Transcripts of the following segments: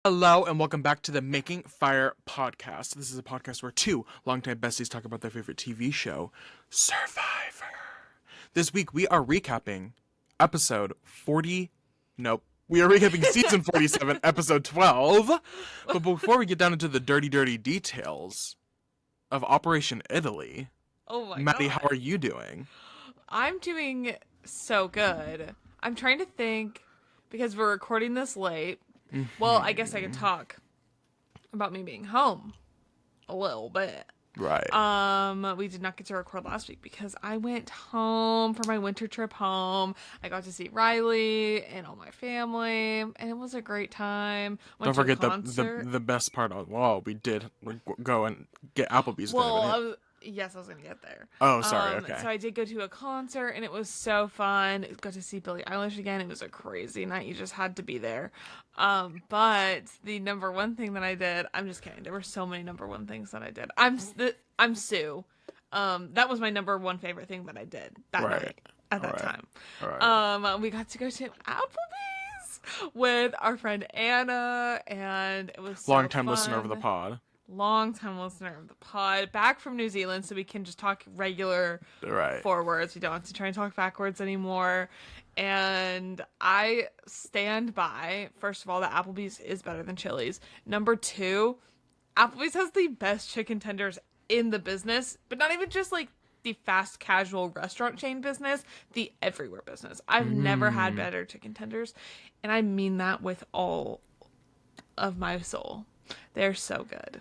Hello and welcome back to the Making Fire podcast. This is a podcast where two longtime besties talk about their favorite TV show, Survivor. This week we are recapping episode 40. Nope. We are recapping season 47, episode 12. But before we get down into the dirty details of Operation Italy, Oh my Maddie, God. how are you doing? I'm doing so good. I'm trying to think because we're recording this late. Well, I guess I can talk about me being home a little bit. Right. We did not get to record last week because I went home for my winter trip home. I got to see Riley and all my family, and it was a great time. Don't forget the best part of we did go and get Applebee's. Well, yes, I was gonna get there. Oh, sorry. Okay. So I did go to a concert, and it was so fun. Got to see Billie Eilish again. It was a crazy night. You just had to be there. But the number one thing that I did, I'm just kidding. There were so many number one things that I did. I'm Sue. That was my number one favorite thing that I did that night at that time. Right. We got to go to Applebee's with our friend Anna, and it was so Long-time fun. listener of the pod. Long-time listener of the pod, back from New Zealand, so we can just talk regular forwards. We don't have to try and talk backwards anymore. And I stand by, first of all, that Applebee's is better than Chili's. Number two, Applebee's has the best chicken tenders in the business, but not even just like the fast casual restaurant chain business, the everywhere business. I've never had better chicken tenders, and I mean that with all of my soul. They're so good.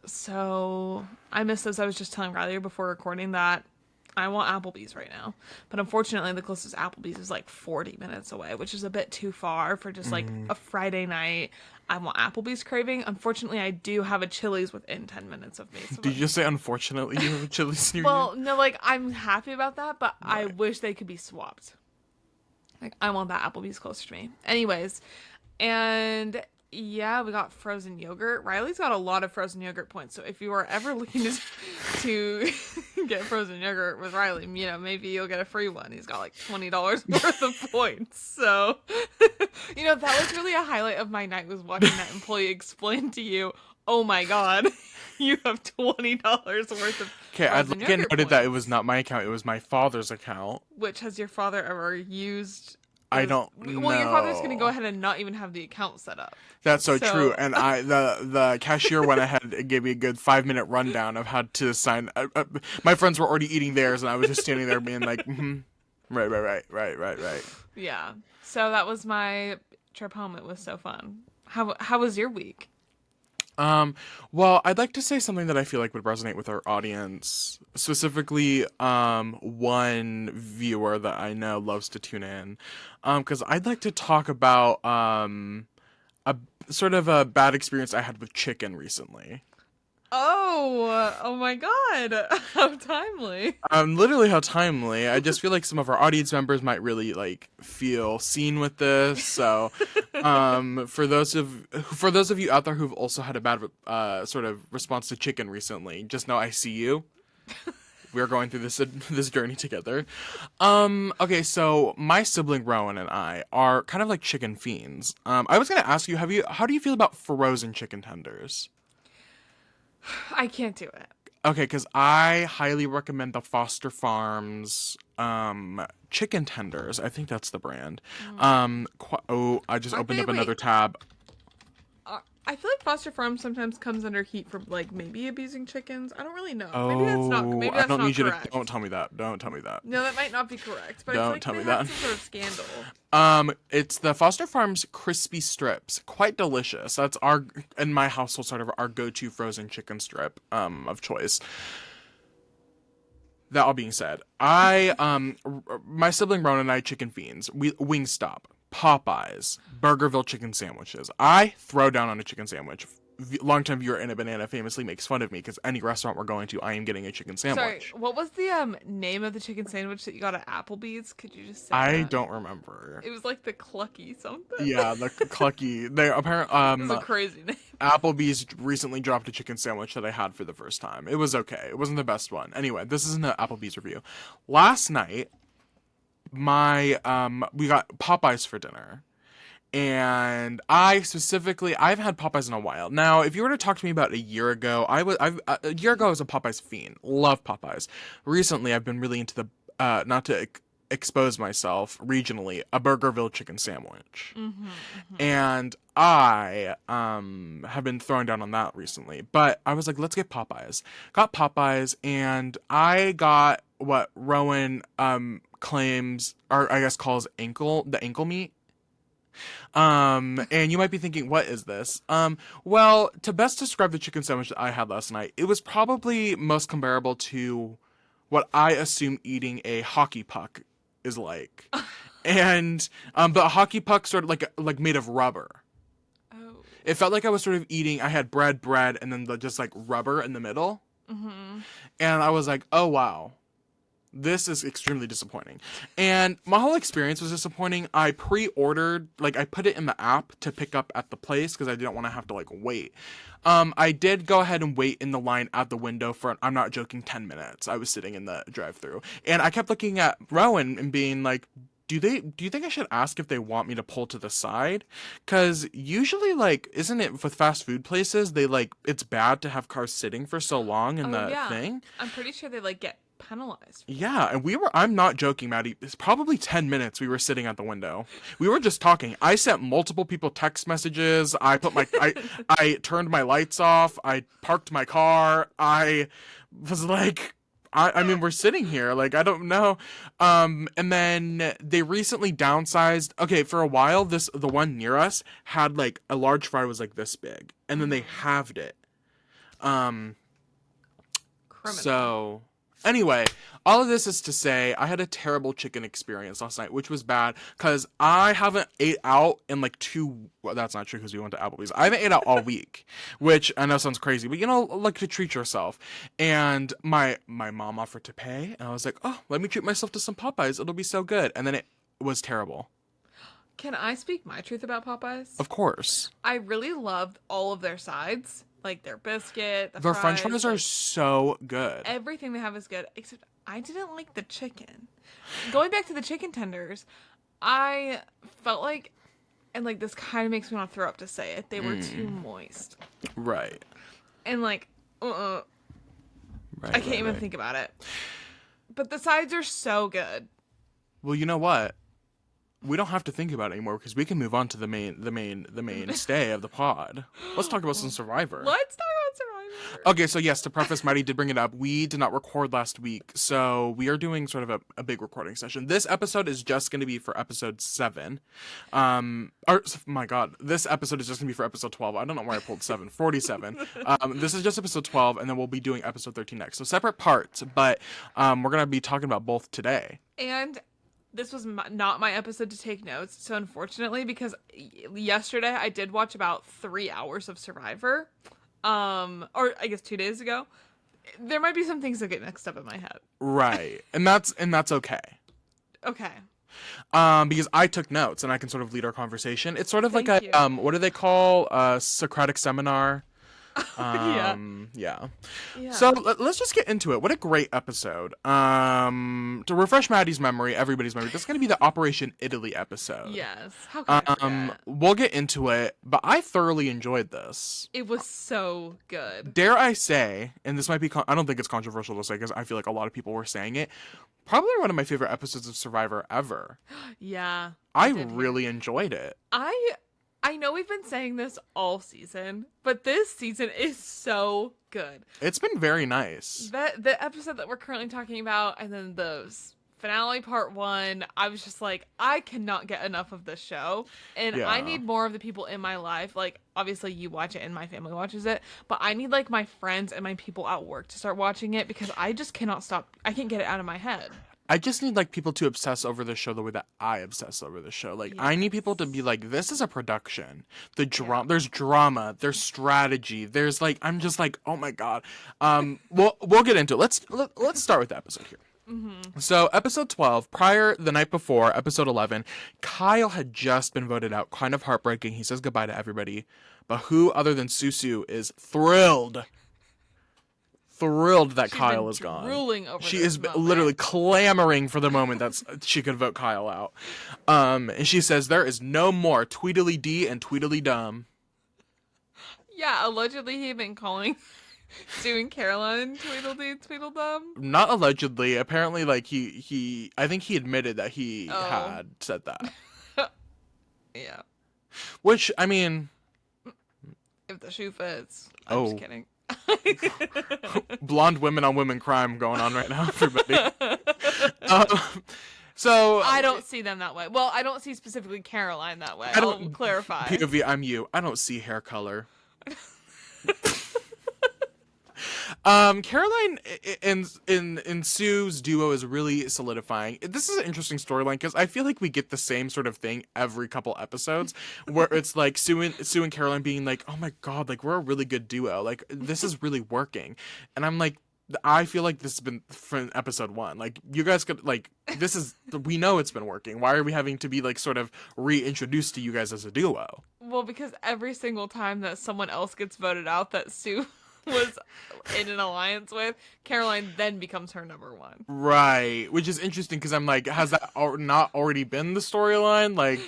So I miss those. I was just telling Riley before recording that I want Applebee's right now, but unfortunately the closest Applebee's is like 40 minutes away, which is a bit too far for just like a Friday night. I want Applebee's craving. Unfortunately, I do have a Chili's within 10 minutes of me. So Did you just say unfortunately you have a Chili's near well, you? no, like I'm happy about that, but I wish they could be swapped. Like I want that Applebee's closer to me. Anyways, and yeah, we got frozen yogurt. Riley's got a lot of frozen yogurt points. So if you are ever looking to get frozen yogurt with Riley, you know, maybe you'll get a free one. He's got like $20 worth of points. So, you know, that was really a highlight of my night, was watching that employee explain to you, oh my God, you have $20 worth of Okay, I'd frozen like it yogurt noted that it points. was not my account, it was my father's account. Which has your father ever used? I don't know. Well, your father's going to go ahead and not even have the account set up. That's so true. And the cashier went ahead and gave me a good 5-minute rundown of how to sign. My friends were already eating theirs, and I was just standing there being like, right. Yeah. So that was my trip home. It was so fun. How was your week? Well, I'd like to say something that I feel like would resonate with our audience, specifically, one viewer that I know loves to tune in, because I'd like to talk about, a sort of a bad experience I had with chicken recently. Oh my God. How timely. Literally how timely. I just feel like some of our audience members might really like feel seen with this. So, for those of you out there who've also had a bad sort of response to chicken recently, just know I see you. We're going through this journey together. Okay, so my sibling Rowan and I are kind of like chicken fiends. I was gonna ask you, how do you feel about frozen chicken tenders? I can't do it. Okay, because I highly recommend the Foster Farms chicken tenders. I think that's the brand. I just Aren't opened they- up another wait. tab. I feel like Foster Farms sometimes comes under heat for like maybe abusing chickens. I don't really know. Maybe that's not. Maybe that's I don't not need you correct. to. Don't tell me that. Don't tell me that. No, that might not be correct. But I Don't feel like tell me they had that. some sort of scandal. It's the Foster Farms crispy strips. Quite delicious. That's in my household, sort of our go-to frozen chicken strip of choice. That all being said, my sibling Ron and I chicken fiends. We Wingstop, Popeyes, Burgerville chicken sandwiches. I throw down on a chicken sandwich. Longtime viewer Anna Banana famously makes fun of me because any restaurant we're going to, I am getting a chicken sandwich. Sorry, what was the name of the chicken sandwich that you got at Applebee's? Could you just say I that? don't remember. It was like the Clucky something. Yeah, the Clucky. They apparently It was a crazy name. Applebee's recently dropped a chicken sandwich that I had for the first time. It was okay. It wasn't the best one. Anyway, this isn't an Applebee's review. Last night, we got Popeyes for dinner. And I've had Popeyes in a while. Now, if you were to talk to me about a year ago, a year ago I was a Popeyes fiend. Love Popeyes. Recently, I've been really into the, not to expose myself regionally, a Burgerville chicken sandwich. And I have been throwing down on that recently. But I was like, let's get Popeyes. Got Popeyes, and I got what Rowan claims, or I guess calls the ankle meat. And you might be thinking, what is this? Well, to best describe the chicken sandwich that I had last night, it was probably most comparable to what I assume eating a hockey puck is like. And but a hockey puck sort of like made of rubber. Oh. It felt like I was sort of eating, I had bread, and then just like rubber in the middle. And I was like, oh wow. This is extremely disappointing. And my whole experience was disappointing. I pre-ordered, like I put it in the app to pick up at the place because I didn't want to have to like wait. I did go ahead and wait in the line at the window for, I'm not joking, 10 minutes. I was sitting in the drive-thru. And I kept looking at Rowan and being like, do you think I should ask if they want me to pull to the side? Because usually, like, isn't it with fast food places, they like, it's bad to have cars sitting for so long in thing? I'm pretty sure they like get penalized. Yeah, and I'm not joking, Maddie. It's probably 10 minutes we were sitting at the window. We were just talking. I sent multiple people text messages. I turned my lights off. I parked my car. I was like, I mean, we're sitting here. Like, I don't know. And then they recently downsized. Okay, for a while, the one near us had like a large fry was like this big. And then they halved it. Criminal. So anyway, all of this is to say I had a terrible chicken experience last night, which was bad because I haven't ate out in like well, that's not true because we went to Applebee's. I haven't ate out all week, which I know sounds crazy, but like to treat yourself. And my mom offered to pay, and I was like, oh, let me treat myself to some Popeyes. It'll be so good. And then it was terrible. Can I speak my truth about Popeyes? Of course. I really loved all of their sides. Like their biscuit, their french fries are so good. Everything they have is good, except I didn't like the chicken. Going back to the chicken tenders, I felt like, and like this kind of makes me want to throw up to say it, they were too moist. Right. And like, right, I can't even think about it. But the sides are so good. Well, you know what? We don't have to think about it anymore because we can move on to the mainstay of the pod. Let's talk about some Survivor. Let's talk about Survivor. Okay, so yes, to preface, Maddie did bring it up. We did not record last week, so we are doing sort of a big recording session. This episode is just going to be for episode 7. My God, this episode is just going to be for episode 12. I don't know why I pulled 7. 47. This is just episode 12, and then we'll be doing episode 13 next. So separate parts, but we're going to be talking about both today. And this was not my episode to take notes, so unfortunately, because yesterday I did watch about 3 hours of Survivor, or I guess 2 days ago, there might be some things that get mixed up in my head. Right, and that's okay. Okay. Because I took notes and I can sort of lead our conversation. It's sort of Thank like you. What do they call a Socratic seminar? Yeah. So let's just get into it. What a great episode. To refresh Maddie's memory, everybody's memory, this is going to be the Operation Italy episode. Yes. How can I forget? We'll get into it, but I thoroughly enjoyed this. It was so good. Dare I say, and this might be, I don't think it's controversial to say because I feel like a lot of people were saying it, probably one of my favorite episodes of Survivor ever. Yeah. I really enjoyed it. I know we've been saying this all season, but this season is so good. It's been very nice. The episode that we're currently talking about, and then the finale part 1, I was just like, I cannot get enough of this show, and I need more of the people in my life. Like, obviously you watch it and my family watches it, but I need like my friends and my people at work to start watching it because I just cannot stop. I can't get it out of my head. I just need like people to obsess over the show the way that I obsess over the show. Like, yes. I need people to be like, this is a production. There's drama, there's strategy, there's like, I'm just like, oh my God. We'll get into it. Let's start with the episode here. Mm-hmm. So episode 12, the night before, episode 11, Kyle had just been voted out. Kind of heartbreaking. He says goodbye to everybody. But who other than Susu is thrilled thrilled that She's Kyle been is gone. drooling over She this is moment. literally clamoring for the moment that she could vote Kyle out. And she says there is no more Tweedledee and Tweedledum. Yeah, allegedly he'd been calling Sue and Caroline Tweedledee Tweedledum. Not allegedly. Apparently, like he I think he admitted that he Oh. had said that. Yeah. Which, I mean, If the shoe fits. I'm just kidding. Blonde women on women crime going on right now, everybody. So I don't see them that way. Well, I don't see specifically Caroline that way. I'll clarify. POV, I'm you. I don't see hair color. Caroline in Sue's duo is really solidifying. This is an interesting storyline because I feel like we get the same sort of thing every couple episodes, where it's like Sue and Caroline being like, "Oh my god, like we're a really good duo. Like this is really working," and I'm like, I feel like this has been from episode 1. Like you guys could like this is we know it's been working. Why are we having to be like sort of reintroduced to you guys as a duo? Well, because every single time that someone else gets voted out that Sue was in an alliance with, Caroline then becomes her number one. Right, which is interesting because I'm like, has that not already been the storyline? Like,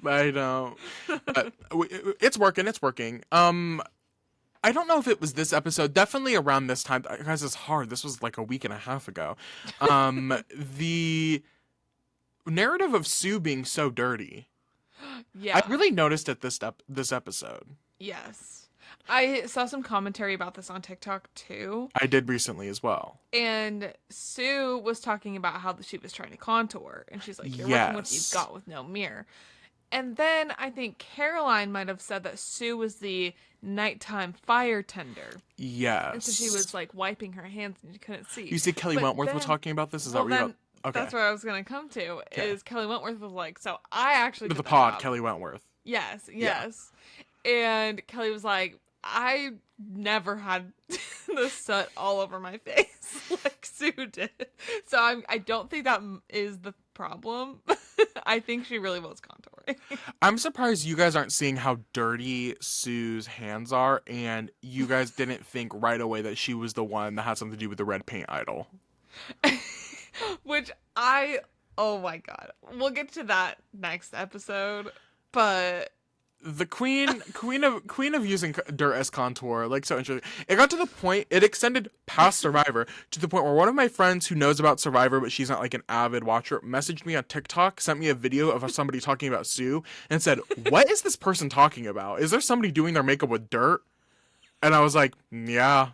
I don't. But it's working. It's working. I don't know if it was this episode. Definitely around this time. Guys, it's hard. This was like a week and a half ago. The narrative of Sue being so dirty. Yeah, I really noticed it this episode. Yes. I saw some commentary about this on TikTok too. I did recently as well. And Sue was talking about how she was trying to contour. And she's like, you're working with what you've got with no mirror. And then I think Caroline might have said that Sue was the nighttime fire tender. Yes. And so she was like wiping her hands and you couldn't see. You see Kelly Wentworth was talking about this? Is that what you Okay. That's where I was going to come to. Is Kelly Wentworth was like, so I actually with did the pod, job. Kelly Wentworth. Yes. Yeah. And Kelly was like, I never had the soot all over my face like Sue did. So I don't think that is the problem. I think she really was contouring. I'm surprised you guys aren't seeing how dirty Sue's hands are, and you guys didn't think right away that she was the one that had something to do with the red paint idol. Which oh my god. We'll get to that next episode, but the queen of using dirt as contour, like, so interesting. It got to the point, it extended past Survivor to the point where one of my friends who knows about Survivor, but she's not like an avid watcher, messaged me on TikTok, sent me a video of somebody talking about Sue, and said, "What is this person talking about? Is there somebody doing their makeup with dirt?" And I was like, yeah.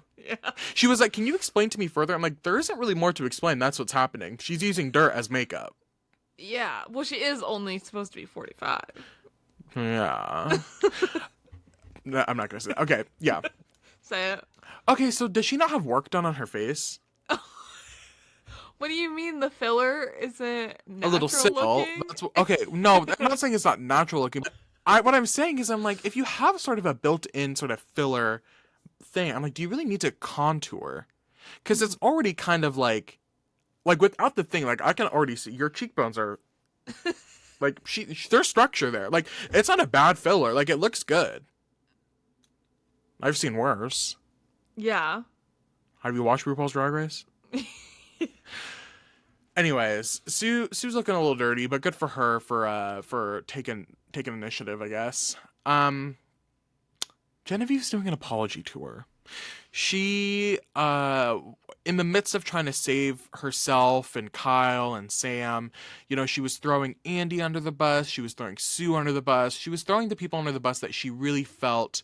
She was like, "Can you explain to me further?" I'm like, there isn't really more to explain. That's what's happening. She's using dirt as makeup. Yeah. Well, she is only supposed to be 45. Yeah. No, I'm not going to say that. Okay, yeah. Say it. Okay, so does she not have work done on her face? What do you mean the filler isn't natural a little sill. looking? Okay, no, I'm not saying it's not natural looking. But what I'm saying is I'm like, if you have sort of a built-in sort of filler thing, I'm like, do you really need to contour? Because it's already kind of like without the thing, like I can already see your cheekbones are... Like, there's structure there. Like, it's not a bad filler. Like, it looks good. I've seen worse. Yeah. Have you watched RuPaul's Drag Race? Anyways, Sue's looking a little dirty, but good for her for taking initiative, I guess. Genevieve's doing an apology tour. She, in the midst of trying to save herself and Kyle and Sam, you know, she was throwing Andy under the bus. She was throwing Sue under the bus. She was throwing the people under the bus that she really felt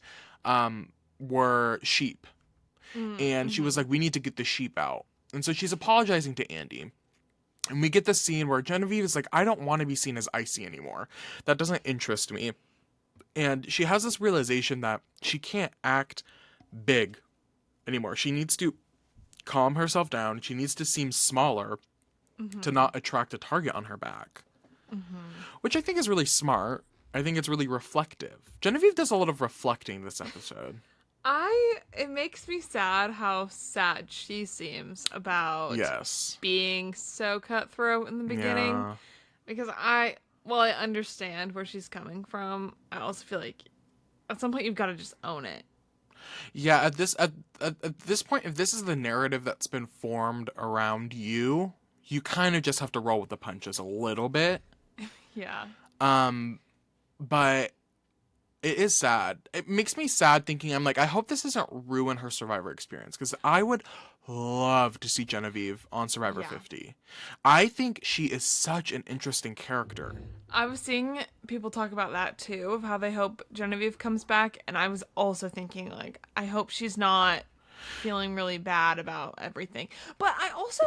were sheep. And she was like, we need to get the sheep out. And so she's apologizing to Andy. And we get the scene where Genevieve is like, I don't want to be seen as icy anymore. That doesn't interest me. And she has this realization that she can't act big anymore. She needs to calm herself down. She needs to seem smaller to not attract a target on her back, which I think is really smart. I think it's really reflective. Genevieve does a lot of reflecting this episode. It makes me sad how sad she seems about being so cutthroat in the beginning. Yeah. Because I understand where she's coming from. I also feel like at some point you've got to just own it. Yeah, at this point, if this is the narrative that's been formed around you, you kind of just have to roll with the punches a little bit. Yeah. But it is sad. It makes me sad thinking, I'm like, I hope this doesn't ruin her Survivor experience, because I would love to see Genevieve on Survivor Yeah. 50. I think she is such an interesting character. I was seeing people talk about that too, of how they hope Genevieve comes back, and I was also thinking, like, I hope she's not feeling really bad about everything. But I also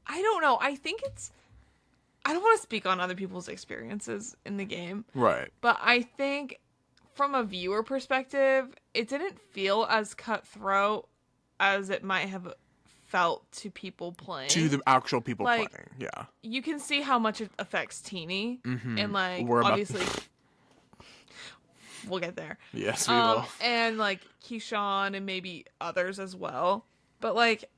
I don't know. I don't want to speak on other people's experiences in the game. Right. But I think from a viewer perspective, it didn't feel as cutthroat as it might have felt to people playing. To the actual people like, playing, yeah. You can see how much it affects Teeny. Mm-hmm. And, like, We're obviously, we'll get there. Yes, we will. And, like, Keyshawn and maybe others as well. But, like,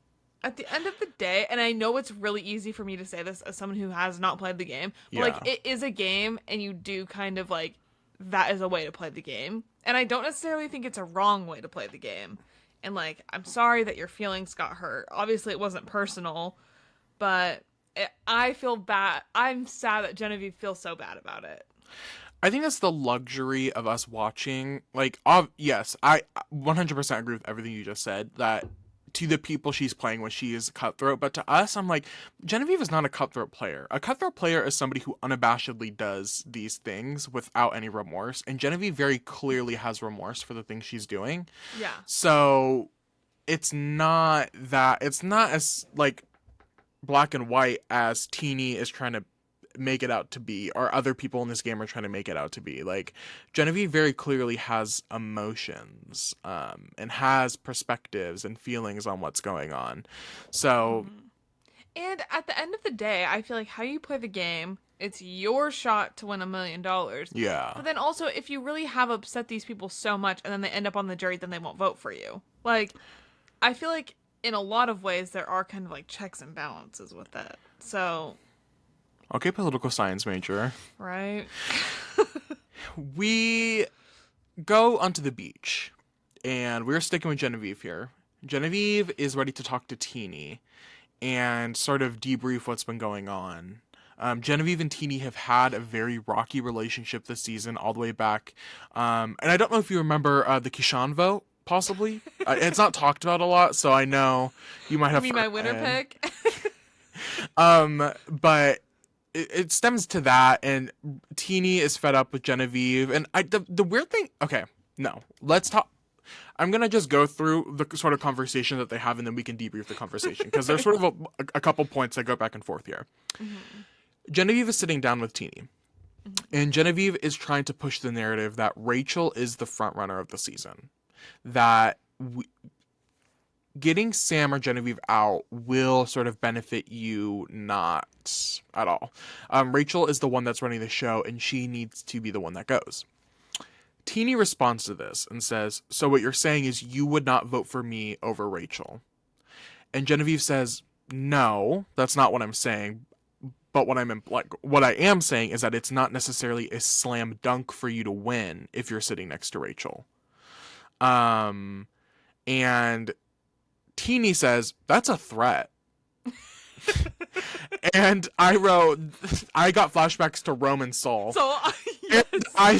at the end of the day, and I know it's really easy for me to say this as someone who has not played the game, but, like, it is a game, and you do kind of, like, that is a way to play the game. And I don't necessarily think it's a wrong way to play the game. And, like, I'm sorry that your feelings got hurt. Obviously, it wasn't personal, but I feel bad. I'm sad that Genevieve feels so bad about it. I think that's the luxury of us watching. Like, yes, I 100% agree with everything you just said, that to the people she's playing with, she is cutthroat. But to us, I'm like, Genevieve is not a cutthroat player. A cutthroat player is somebody who unabashedly does these things without any remorse. And Genevieve very clearly has remorse for the things she's doing. Yeah. So it's not as, like, black and white as Teeny is trying to make it out to be, or other people in this game are trying to make it out to be. Like, Genevieve very clearly has emotions, and has perspectives and feelings on what's going on. So, and at the end of the day, I feel like how you play the game, it's your shot to win $1 million. yeah. But then also, if you really have upset these people so much and then they end up on the jury, then they won't vote for you. Like, I feel like in a lot of ways there are kind of like checks and balances with that. So, Okay, political science major. right? We go onto the beach, and we're sticking with Genevieve here. Genevieve is ready to talk to Teeny and sort of debrief what's been going on. Genevieve and Teeny have had a very rocky relationship this season, all the way back. And I don't know if you remember the Keyshawn vote, possibly. It's not talked about a lot, so I know you might have. You mean my winner pick? But it stems to that, and Teeny is fed up with Genevieve, and the weird thing. Okay, no, let's talk. I'm gonna just go through the sort of conversation that they have, and then we can debrief the conversation, because there's sort of a couple points that go back and forth here. Mm-hmm. Genevieve is sitting down with Teeny, and Genevieve is trying to push the narrative that Rachel is the front runner of the season, that getting Sam or Genevieve out will sort of benefit you not at all. Rachel is the one that's running the show, and she needs to be the one that goes. Teeny responds to this and says, so what you're saying is you would not vote for me over Rachel. And Genevieve says, no, that's not what I'm saying. But what I am saying is that it's not necessarily a slam dunk for you to win if you're sitting next to Rachel. And Teeny says, that's a threat. And I got flashbacks to Roman Saul. So, yes.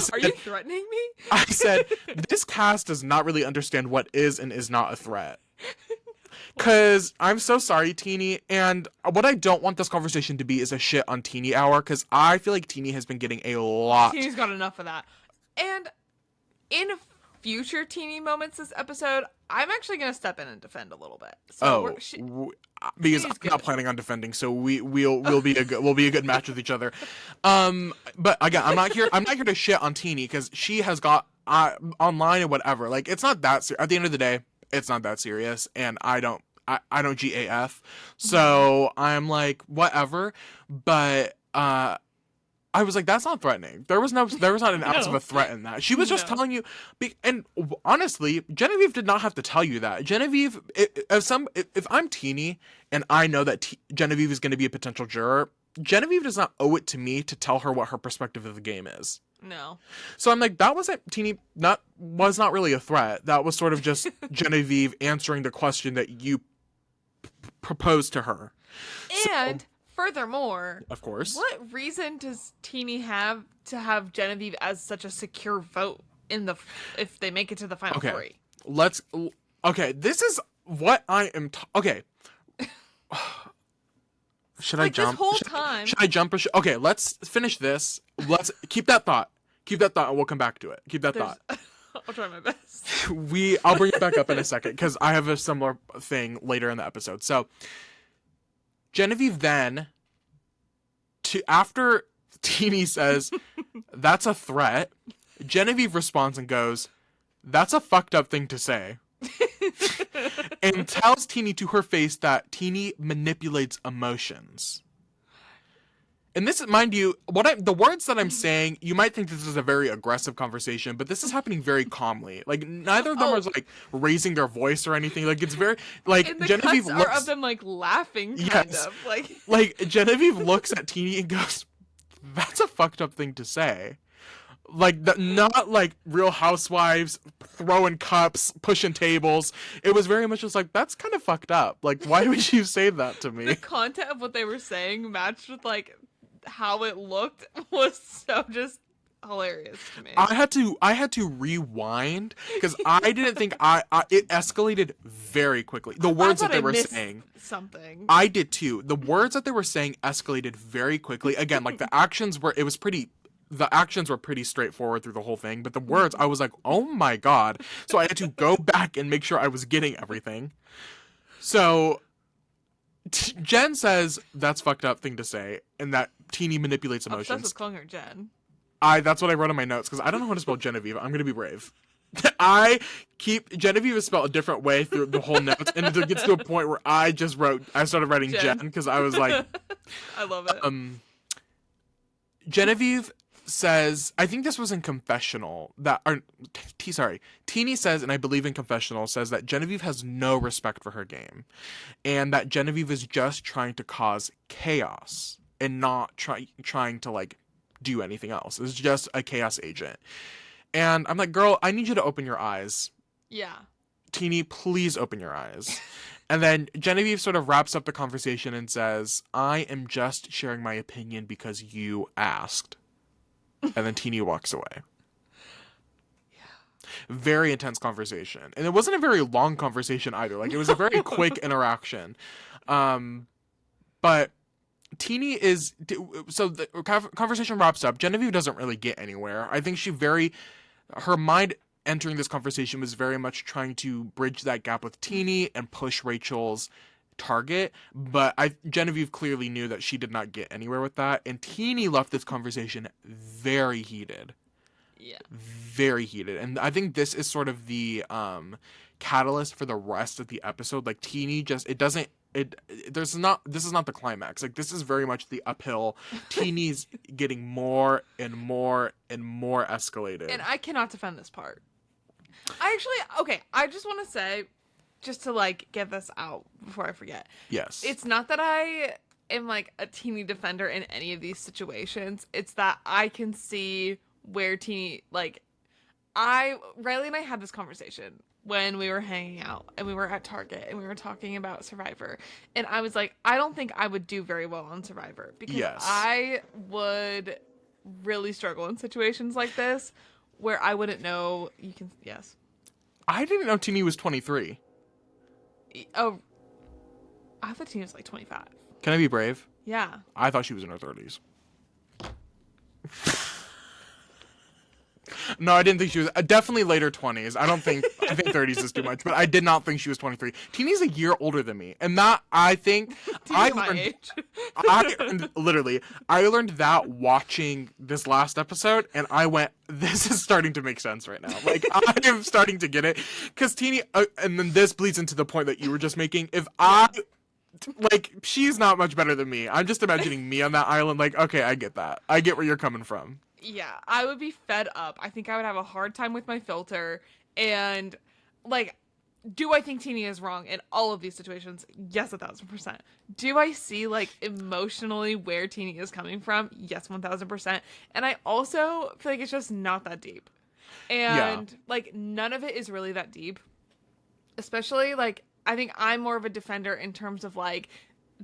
Said, are you threatening me? I said, this cast does not really understand what is and is not a threat. Because I'm so sorry, Teeny. And what I don't want this conversation to be is a shit on Teeny hour, because I feel like Teeny has been getting a lot. Teeny's got enough of that. And in future Teeny moments this episode, I'm actually going to step in and defend a little bit. So because I'm not planning on defending, so we'll be a good match with each other. But again, I'm not here to shit on Teeny, because she has got online and whatever. Like, it's not that at the end of the day, it's not that serious, and I don't GAF. So I'm like, whatever. But I was like, that's not threatening. There was not an ounce of a threat in that. She was just telling you, and honestly, Genevieve did not have to tell you that. Genevieve, if I'm Teeny and I know that Genevieve is going to be a potential juror, Genevieve does not owe it to me to tell her what her perspective of the game is. No. So I'm like, that wasn't was not really a threat. That was sort of just Genevieve answering the question that you proposed to her. And furthermore, of course, what reason does Teeny have to have Genevieve as such a secure vote if they make it to the final three? This is what I am. Okay. Should I jump? This whole time. Should I jump or okay, let's finish this. Let's keep that thought. Keep that thought and we'll come back to it. Keep that thought. I'll try my best. I'll bring it back up in a second because I have a similar thing later in the episode. So Genevieve then, after Teeny says, that's a threat, Genevieve responds and goes, that's a fucked up thing to say. And tells Teeny to her face that Teeny manipulates emotions. And this is, mind you, the words that I'm saying, you might think this is a very aggressive conversation, but this is happening very calmly. Like, neither of them are, like, raising their voice or anything. Like, it's very, like, and the Genevieve cuts are of them, like, laughing, kind of. Like, Genevieve looks at Teeny and goes, that's a fucked up thing to say. Like, not like Real Housewives throwing cups, pushing tables. It was very much just like, that's kind of fucked up. Like, why would you say that to me? The content of what they were saying matched with, like, how it looked was so just hilarious to me. I had to rewind because I didn't think it escalated very quickly. The words that they were saying. Something. I did too. The words that they were saying escalated very quickly. Again, like the actions were pretty straightforward through the whole thing, but the words, I was like, oh my God. So I had to go back and make sure I was getting everything. So Jen says that's fucked up thing to say, and that Teeny manipulates emotions. Obsessed with calling her Jen. That's what I wrote in my notes, because I don't know how to spell Genevieve. I'm going to be brave. Genevieve is spelled a different way through the whole notes, and it gets to a point where I started writing Jen, because I was like... I love it. Genevieve says, I think this was in confessional, Teeny says, and I believe in confessional, says that Genevieve has no respect for her game, and that Genevieve is just trying to cause chaos, and not trying to, like, do anything else. It's just a chaos agent. And I'm like, girl, I need you to open your eyes. Yeah. Teeny, please open your eyes. And then Genevieve sort of wraps up the conversation and says, I am just sharing my opinion because you asked. And then Teeny walks away. Yeah. Very intense conversation. And it wasn't a very long conversation either. Like, it was a very quick interaction. But Teeny is... So the conversation wraps up. Genevieve doesn't really get anywhere. I think her mind entering this conversation was very much trying to bridge that gap with Teeny and push Rachel's target, but Genevieve clearly knew that she did not get anywhere with that, and Teeny left this conversation very heated. Yeah. Very heated. And I think this is sort of the catalyst for the rest of the episode. Like, Teeny this is not the climax. Like, this is very much the uphill. Teeny's getting more and more and more escalated. And I cannot defend this part. I just want to say, just to, like, get this out before I forget. Yes. It's not that I am, like, a Teeny defender in any of these situations. It's that I can see where Teeny, like, Riley and I had this conversation when we were hanging out and we were at Target and we were talking about Survivor. And I was like, I don't think I would do very well on Survivor because I would really struggle in situations like this where I wouldn't know. Yes. I didn't know Teeny was 23. Oh, I thought Teeny was like 25. Can I be brave? Yeah. I thought she was in her 30s. No, I didn't think she was. Definitely later 20s. I think 30s is too much, but I did not think she was 23. Teeny's a year older than me, and that I think I learned that watching this last episode, and I went, this is starting to make sense right now. Like, I am starting to get it, because Teeny, and then this bleeds into the point that you were just making. She's not much better than me. I'm just imagining me on that island. Like, okay, I get that. I get where you're coming from. Yeah, I would be fed up. I think I would have a hard time with my filter. And, like, Do I think Teeny is wrong in all of these situations? Yes, 1,000%. Do I see, like, emotionally where Teeny is coming from? Yes, 1,000%. And I also feel like it's just not that deep. Yeah. And, like, none of it is really that deep. Especially, like, I think I'm more of a defender in terms of, like,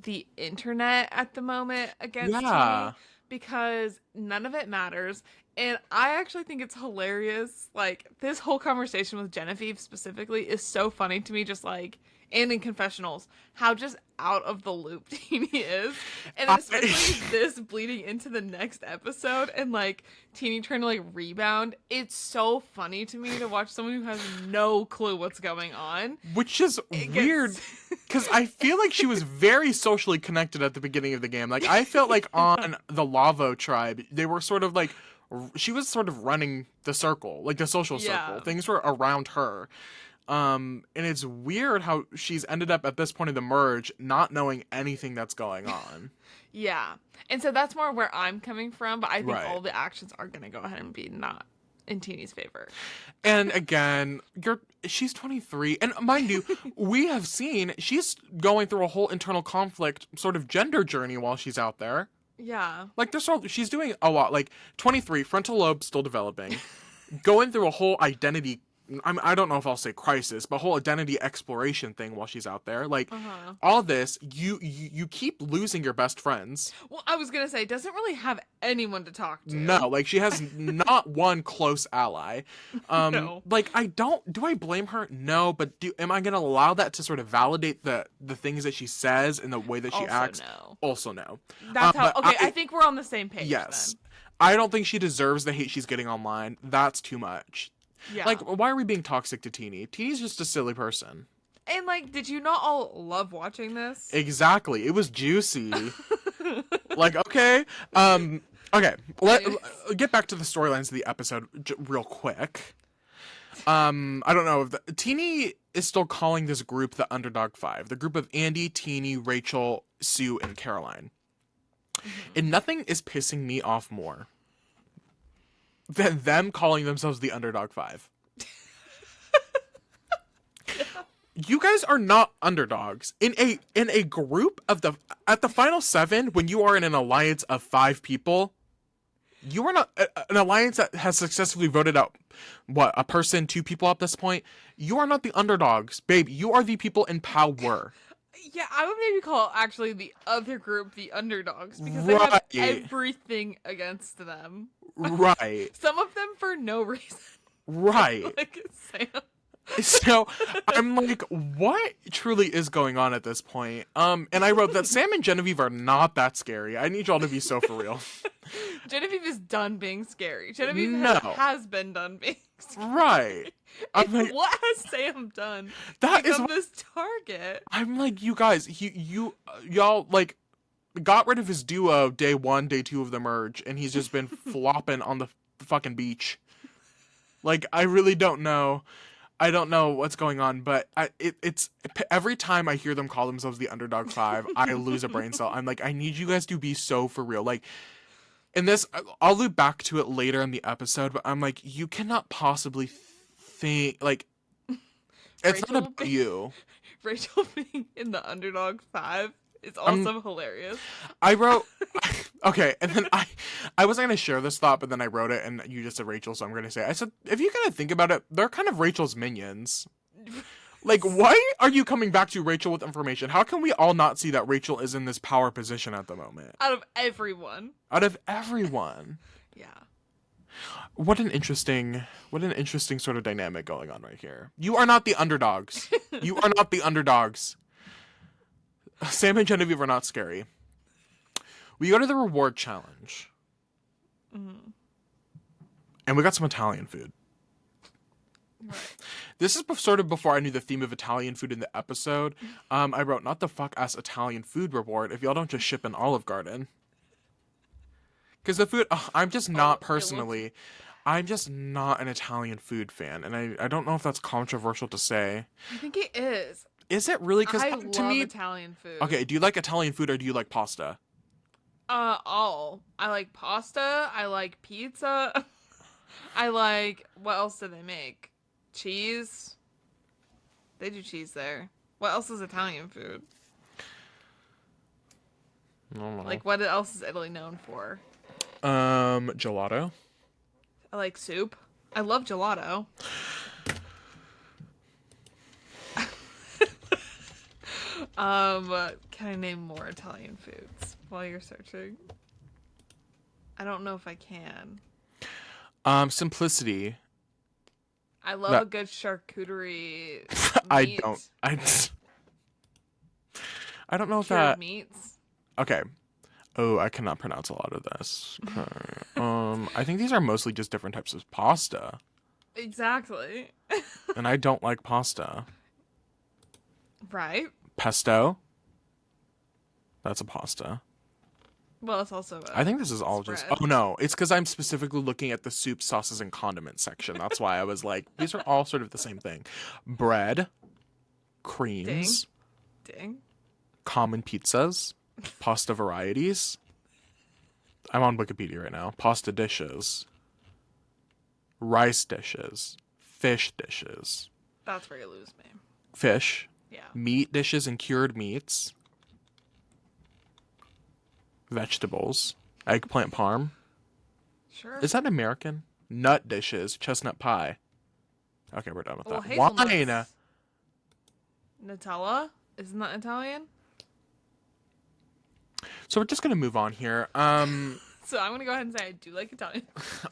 the internet at the moment against Yeah. Teeny, because none of it matters. And I actually think it's hilarious. Like, this whole conversation with Genevieve specifically is so funny to me, just like, and in confessionals, how just out of the loop Teeny is. And especially this bleeding into the next episode and, like, Teeny trying to, like, rebound. It's so funny to me to watch someone who has no clue what's going on. Which is weird, because I feel like she was very socially connected at the beginning of the game. Like, I felt like on the Lavo tribe, they were sort of like, she was sort of running the circle, like the social circle. Things were around her. And it's weird how she's ended up at this point of the merge not knowing anything that's going on. Yeah. And so that's more where I'm coming from, but I think Right. all the actions are going to go ahead and be not in Teeny's favor. And again, she's 23, and mind you, we have seen she's going through a whole internal conflict sort of gender journey while she's out there. Yeah. Like, she's doing a lot. Like, 23, frontal lobe still developing, going through a whole identity, I don't know if I'll say crisis, but whole identity exploration thing while she's out there. Like, all this, you keep losing your best friends. Well, I was going to say, doesn't really have anyone to talk to. No, like, she has not one close ally. No. Like, do I blame her? No, but am I going to allow that to sort of validate the things that she says and the way that she Also acts? No. Also no. That's how, okay, I think we're on the same page. Yes. Then. I don't think she deserves the hate she's getting online. That's too much. Yeah. Like, why are we being toxic to Teeny? Teeny's just a silly person. And, like, did you not all love watching this? Exactly. It was juicy. Like, okay. Okay. Let get back to the storylines of the episode real quick. I don't know if Teeny is still calling this group the Underdog Five, the group of Andy, Teeny, Rachel, Sue, and Caroline. And nothing is pissing me off more than them calling themselves the Underdog Five. You guys are not underdogs. In a group of at the final 7, when you are in an alliance of 5 people, you are not an alliance that has successfully voted out a person, 2 people at this point. You are not the underdogs, babe. You are the people in power. Yeah, I would maybe call actually the other group the underdogs because they have everything against them. Right. Some of them for no reason. Right. Like Sam. So I'm like, what truly is going on at this point? And I wrote that Sam and Genevieve are not that scary. I need y'all to be so for real. Genevieve is done being scary. Genevieve has been done being scary. Right. I'm like, what has Sam done? That is this target. I'm like, you guys, y'all like got rid of his duo day 1, day 2 of the merge, and he's just been flopping on the fucking beach. Like, I really don't know. I don't know what's going on, but it's every time I hear them call themselves the Underdog Five, I lose a brain cell. I'm like, I need you guys to be so for real. Like, in this, I'll loop back to it later in the episode, but I'm like, you cannot possibly think, like, it's Rachel not about you. Rachel being in the Underdog 5 is also hilarious. I wrote, okay, and then I wasn't going to share this thought, but then I wrote it, and you just said Rachel, so I'm going to say it. I said, if you kind of think about it, they're kind of Rachel's minions. Like, why are you coming back to Rachel with information? How can we all not see that Rachel is in this power position at the moment? Out of everyone. Out of everyone. Yeah. What an interesting sort of dynamic going on right here. You are not the underdogs. You are not the underdogs. Sam and Genevieve are not scary. We go to the reward challenge. Mm-hmm. And we got some Italian food. Right. This is sort of before I knew the theme of Italian food in the episode. I wrote, not the fuck-ass Italian food reward if y'all don't just ship an Olive Garden. Because the food, I'm just not personally, I'm just not an Italian food fan. And I don't know if that's controversial to say. I think it is. Is it really? Because I to love me, Italian food. Okay, do you like Italian food or do you like pasta? All. I like pasta. I like pizza. I like, what else do they make? Cheese. They do cheese there. What else is Italian food? I don't know. Like, what else is Italy known for? Gelato. I like soup. I love gelato. Can I name more Italian foods while you're searching? I don't know if I can. Simplicity. I love a good charcuterie I meat. don't know if Cured that. meats. Okay. Oh, I cannot pronounce a lot of this. Okay. I think these are mostly just different types of pasta. Exactly. And I don't like pasta. Right. Pesto. That's a pasta. Well, it's also I think this is all spread. just. Oh no, it's because I'm specifically looking at the soup, sauces, and condiments section. That's why I was like, these are all sort of the same thing. Bread, creams, Ding. common pizzas, pasta varieties. I'm on Wikipedia right now. Pasta dishes, rice dishes, fish dishes, That's where you lose me. fish, Yeah. meat dishes and cured meats, vegetables, eggplant parm. Sure. Is that American? Nut dishes, chestnut pie. Okay, we're done with that. Hazelnuts. Wine. Nutella? Isn't that Italian? So we're just gonna move on here. So I'm gonna go ahead and say I do like Italian.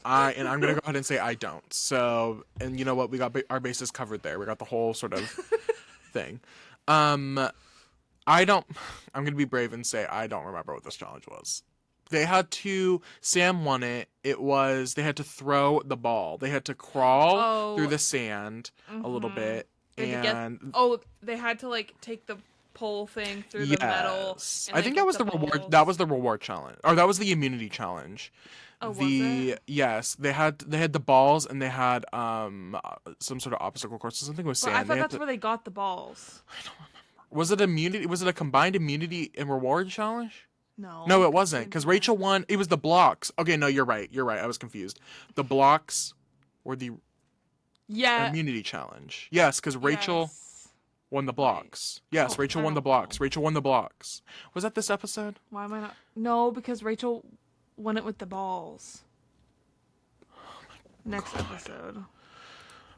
I'm gonna go ahead and say I don't. So, and you know what? We got our bases covered there. We got the whole sort of thing. I don't. I'm gonna be brave and say I don't remember what this challenge was. They had to. Sam won it. It was they had to throw the ball. They had to crawl through the sand a little bit, and they had to like take the pole thing through the metal. I think that was the reward. That was the reward challenge, or that was the immunity challenge. Oh, was it? Yes, they had the balls, and they had some sort of obstacle course. Something with sand. I thought that's where they got the balls. I don't remember. Was it immunity? Was it a combined immunity and reward challenge? No. No, it wasn't, because Rachel won. It was the blocks. Okay, no, you're right. You're right. I was confused. The blocks were the immunity challenge. Yes, because Rachel won the blocks. Yes, Rachel won the blocks. Rachel won the blocks. Was that this episode? Why am I not? No, because Rachel won it with the balls. Next episode.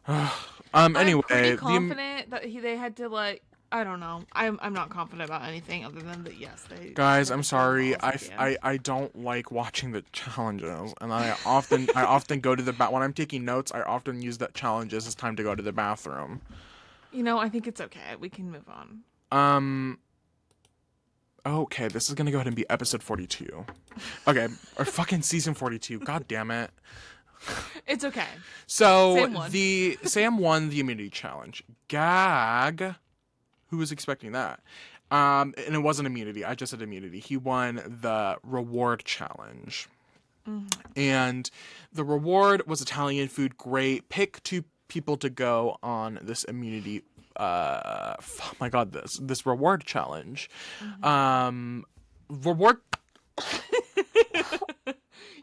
Anyway, I'm pretty confident that they had to like. I don't know. I'm not confident about anything other than that. Yes, they. Guys, I'm sorry. I don't like watching the challenges, and I often go to the when I'm taking notes. I often use that challenges as time to go to the bathroom. You know, I think it's okay. We can move on. Okay, this is gonna go ahead and be episode 42. Okay, or fucking season 42. God damn it. It's okay. So Sam won the immunity challenge. Gag. Who was expecting that? And it wasn't immunity. I just said immunity. He won the reward challenge. Mm-hmm. And the reward was Italian food. Great. Pick 2 people to go on this immunity. Oh my God, this reward challenge. Mm-hmm. Reward.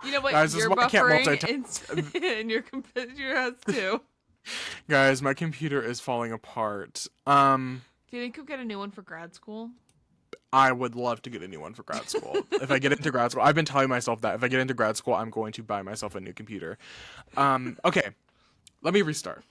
You know what? Guys, you're buffering and your computer has too. Guys, my computer is falling apart. Do you think you'll get a new one for grad school? I would love to get a new one for grad school. If I get into grad school, I've been telling myself that if I get into grad school, I'm going to buy myself a new computer. Okay, let me restart.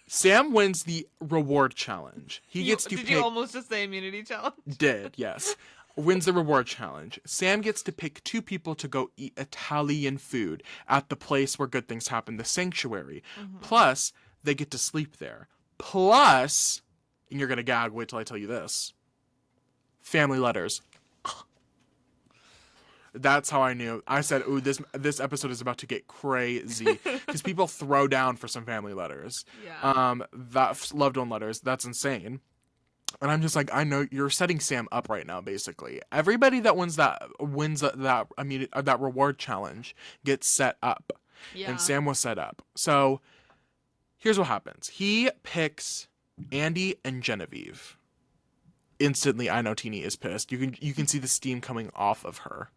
Sam wins the reward challenge. Did you almost just say immunity challenge? Did, yes. Wins the reward challenge. Sam gets to pick 2 people to go eat Italian food at the place where good things happen, the sanctuary. Mm-hmm. Plus, they get to sleep there. Plus, and you're going to gag, wait till I tell you this, family letters. That's how I knew. I said, ooh, this episode is about to get crazy. Because people throw down for some family letters. Yeah. That loved one letters. That's insane. And I'm just like, I know you're setting Sam up right now, basically. Everybody that wins that reward challenge gets set up. Yeah. And Sam was set up. So here's what happens. He picks Andy and Genevieve. Instantly, I know Teeny is pissed. You can see the steam coming off of her.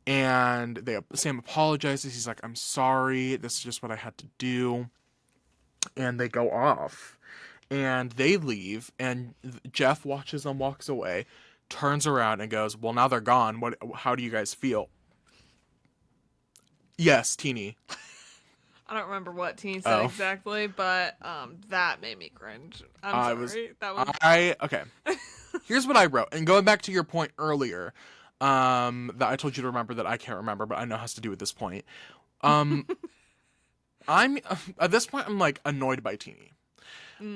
And Sam apologizes. He's like, I'm sorry. This is just what I had to do. And they go off. And they leave, and Jeff watches them, walks away, turns around and goes, well, now they're gone. How do you guys feel? Yes, Teeny. I don't remember what Teeny said exactly, but that made me cringe. I'm sorry. Okay. Here's what I wrote. And going back to your point earlier, that I told you to remember that I can't remember, but I know has to do with this point. I'm at this point I'm like annoyed by Teeny.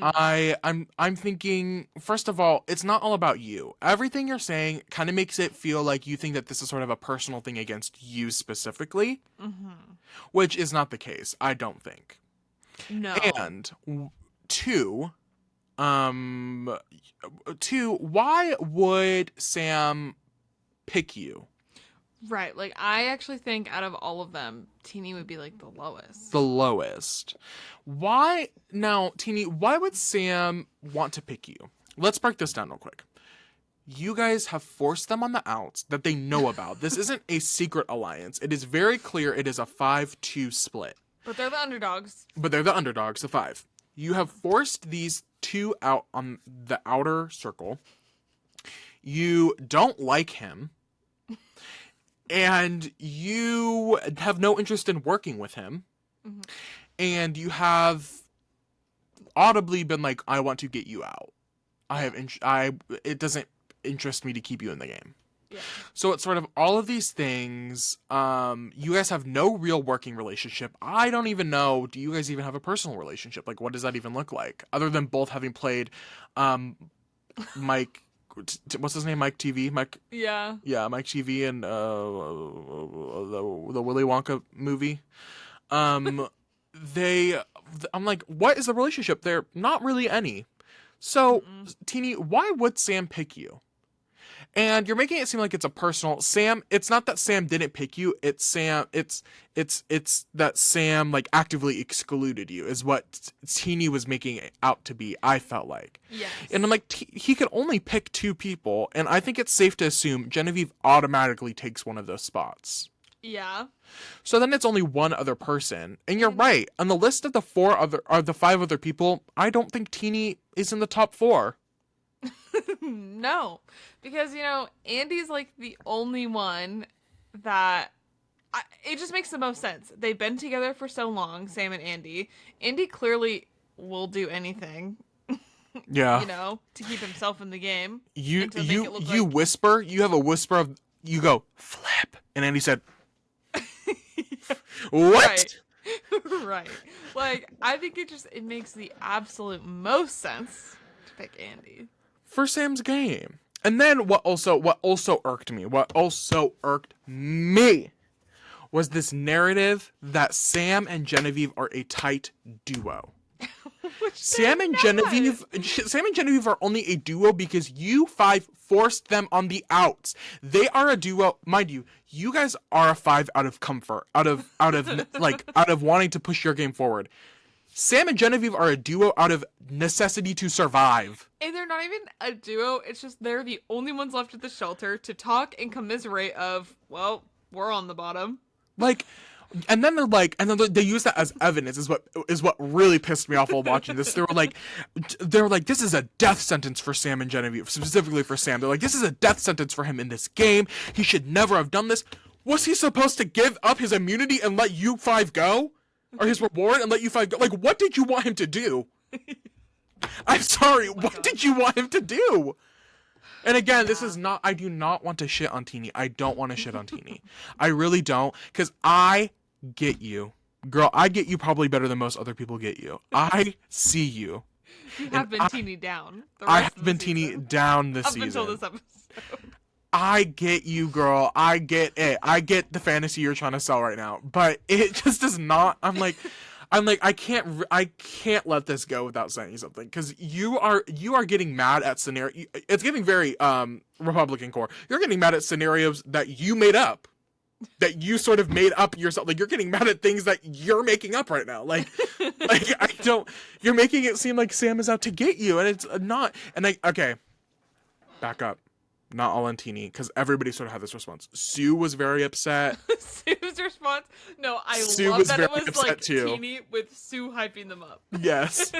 I'm thinking, first of all, it's not all about you. Everything you're saying kind of makes it feel like you think that this is sort of a personal thing against you specifically, which is not the case. I don't think. No. And two, why would Sam pick you? Right. Like, I actually think out of all of them, Teeny would be like the lowest. The lowest. Why? Now, Teeny, why would Sam want to pick you? Let's break this down real quick. You guys have forced them on the outs that they know about. This isn't a secret alliance. It is very clear it is a 5-2 split. But they're the underdogs. The 5. You have forced these two out on the outer circle. You don't like him. And you have no interest in working with him. And you have audibly been like, I want to get you out. It doesn't interest me to keep you in the game. Yeah. So it's sort of all of these things. You guys have no real working relationship. I don't even know, do you guys even have a personal relationship? Like, what does that even look like? Other than both having played Mike... What's his name? Mike TV? Mike. Yeah. Yeah, Mike TV and the Willy Wonka movie. I'm like, what is the relationship? There, not really any. So, Teeny, why would Sam pick you? And you're making it seem like it's a personal Sam. It's not that Sam didn't pick you. It's Sam. It's that Sam like actively excluded you is what Teeny was making it out to be. I felt like. Yes. And I'm like, he could only pick 2 people, and I think it's safe to assume Genevieve automatically takes one of those spots. Yeah. So then it's only one other person, and you're right. On the list of the 5 other people, I don't think Teeny is in the top 4. No, because Andy's like the only one that it just makes the most sense. They've been together for so long, Sam and Andy. Andy clearly will do anything. Yeah. To keep himself in the game. You whisper. You have a whisper of you go flip, and Andy said, "What?" Right. Like I think it makes the absolute most sense to pick Andy. For Sam's game. And then what also irked me was this narrative that Sam and Genevieve are a tight duo. Sam and Genevieve are only a duo because you 5 forced them on the outs. They are a duo, mind you. You guys are a 5 out of comfort, out of wanting to push your game forward. Sam and Genevieve are a duo out of necessity to survive. And they're not even a duo. It's just they're the only ones left at the shelter to talk and commiserate of, well, we're on the bottom. And then they use that as evidence is what really pissed me off while watching this. They were like, this is a death sentence for Sam and Genevieve, specifically for Sam. They're like, this is a death sentence for him in this game. He should never have done this. Was he supposed to give up his immunity and let you 5 go? Or his reward and let you 5 go? Like, what did you want him to do? I'm sorry, what did you want him to do? And again, this is not, I do not want to shit on Teeny. I don't want to shit on Teeny. I really don't, because I get you. Girl, I get you probably better than most other people get you. I see you. You have been Teeny down. I have been Teeny down this season. Up until this episode. I get you, girl. I get it. I get the fantasy you're trying to sell right now, but it just does not. I'm like, I can't let this go without saying something because you are getting mad at scenario. It's getting very Republican core. You're getting mad at scenarios that you made up, that you sort of made up yourself. Like you're getting mad at things that you're making up right now. Like I don't. You're making it seem like Sam is out to get you, and it's not. And okay, back up. not all on Teeny, because everybody sort of had this response. Sue was very upset. Sue's response? No, Sue love was that very it was upset like too. Teeny with Sue hyping them up. Yes.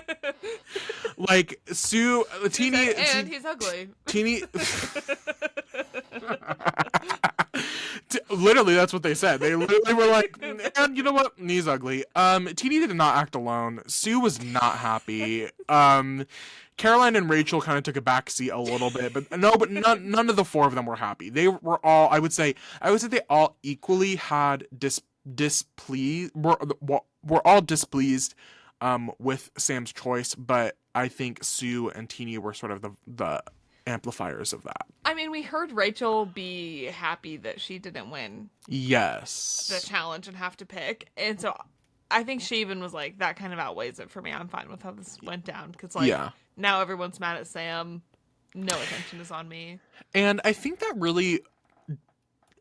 Like Sue, Teeny, and he's ugly. Teeny. Literally, that's what they said. They literally were like, and you know what? He's ugly. Teeny did not act alone. Sue was not happy. Caroline and Rachel kind of took a backseat a little bit, but none of the four of them were happy. They were all, I would say they all equally had displeased. Were all displeased with Sam's choice, but I think Sue and Teeny were sort of the amplifiers of that. I mean, we heard Rachel be happy that she didn't win. Yes. The challenge and have to pick. And so I think she even was like, that kind of outweighs it for me. I'm fine with how this went down. Because, now everyone's mad at Sam. No attention is on me. And I think that really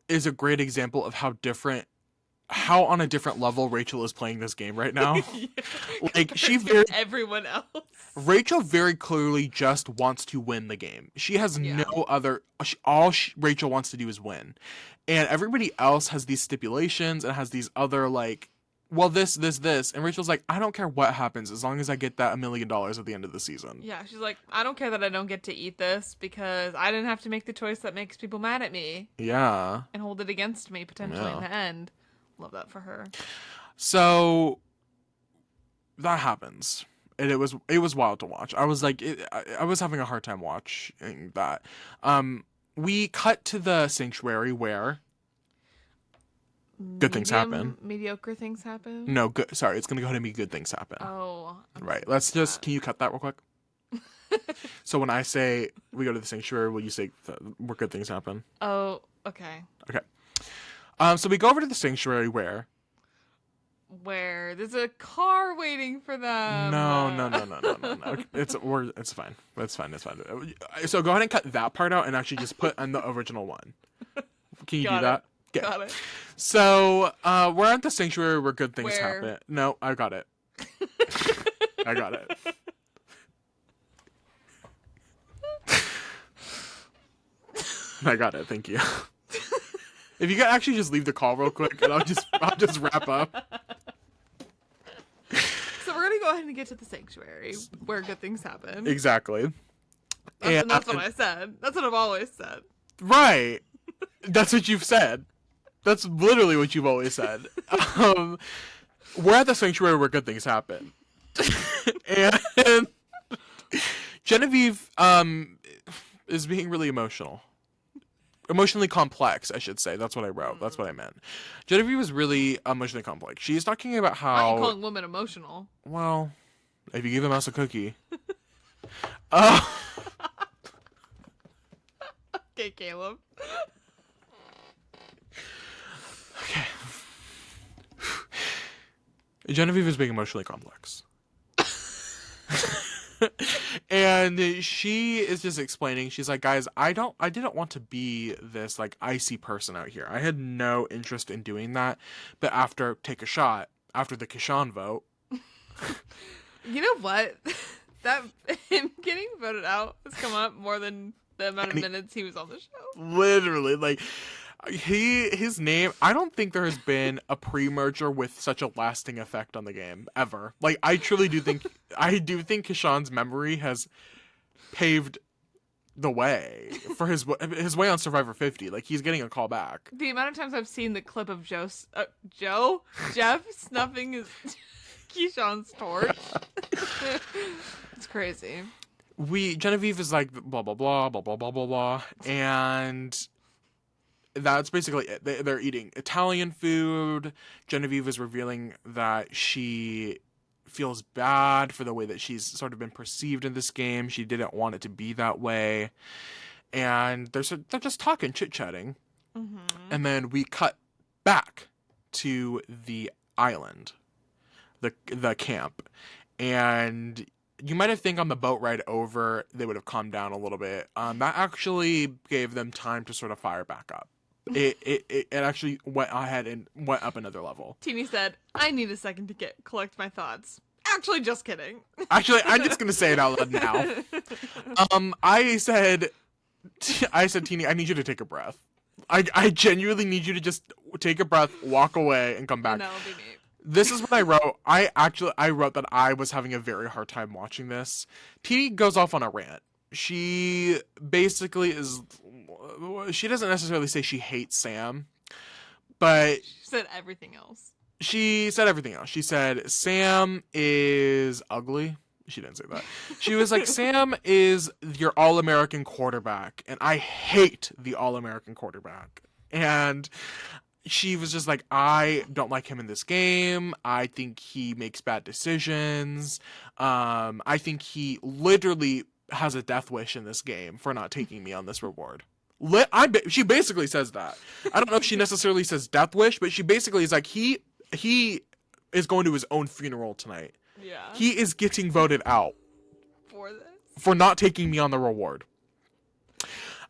is a great example of how on a different level Rachel is playing this game right now. Like everyone else. Rachel very clearly just wants to win the game. She has no other. Rachel wants to do is win, and everybody else has these stipulations and has these other like, well, this, and Rachel's like, I don't care what happens as long as I get that $1 million at the end of the season. Yeah, she's like, I don't care that I don't get to eat this because I didn't have to make the choice that makes people mad at me. Yeah, and hold it against me potentially in the end. Love that for her. So that happens. And it was wild to watch. I was like, I was having a hard time watching that. We cut to the sanctuary where good things happen. Mediocre things happen? No, good. Sorry, it's going to go ahead and be good things happen. Oh. Right. Can you cut that real quick? So when I say we go to the sanctuary, will you say where good things happen? Oh, okay. Okay. So we go over to the sanctuary where there's a car waiting for them. No. It's fine. It's fine. So go ahead and cut that part out and actually just put on the original one. Can you do that? Okay. Got it. So we're at the sanctuary where good things happen. No, I got it. I got it. I got it. Thank you. If you could actually just leave the call real quick, and I'll just wrap up. So we're gonna go ahead and get to the sanctuary where good things happen. Exactly. That's what I said. That's what I've always said. Right. That's what you've said. That's literally what you've always said. We're at the sanctuary where good things happen, and Genevieve is being really emotionally complex, I should say. That's what I wrote. That's what I meant. Genevieve was really emotionally complex. She's talking about how... Why are you calling women emotional? Well, if you give a mouse a cookie. Okay, Caleb. Okay. Genevieve is being emotionally complex. And she is just explaining, she's like, guys, I didn't want to be this like icy person out here. I had no interest in doing that. But after the Kishan vote. You know what? That him getting voted out has come up more than the amount of minutes he was on the show. Literally, like his name, I don't think there has been a pre-merger with such a lasting effect on the game ever. Like I truly do think Kishan's memory has paved the way for his way on Survivor 50. Like he's getting a call back. The amount of times I've seen the clip of Jeff snuffing his Keyshawn's torch. It's crazy. Genevieve is like blah blah blah blah blah blah blah blah, and that's basically it. They're eating Italian food. Genevieve is revealing that she feels bad for the way that she's sort of been perceived in this game. She didn't want it to be that way, and they're just talking, chit-chatting, and then we cut back to the island, the camp, and you might have think on the boat ride over they would have calmed down a little bit. That actually gave them time to sort of fire back up. It actually went ahead and went up another level. Teeny said, I need a second to collect my thoughts. Actually, just kidding. Actually, I'm just going to say it out loud now. I said, I said, Teeny, I need you to take a breath. I genuinely need you to just take a breath, walk away, and come back. And that'll be me. This is what I wrote. I wrote that I was having a very hard time watching this. Teeny goes off on a rant. She basically is. She doesn't necessarily say she hates Sam, but she said everything else. She said everything else. She said Sam is ugly. She didn't say that. She was like, Sam is your All-American quarterback, and I hate the All-American quarterback. And she was just like, I don't like him in this game. I think he makes bad decisions. I think he literally has a death wish in this game for not taking me on this reward. She basically says that. I don't know if she necessarily says death wish, but she basically is like, he is going to his own funeral tonight. Yeah. He is getting voted out. For this? For not taking me on the reward.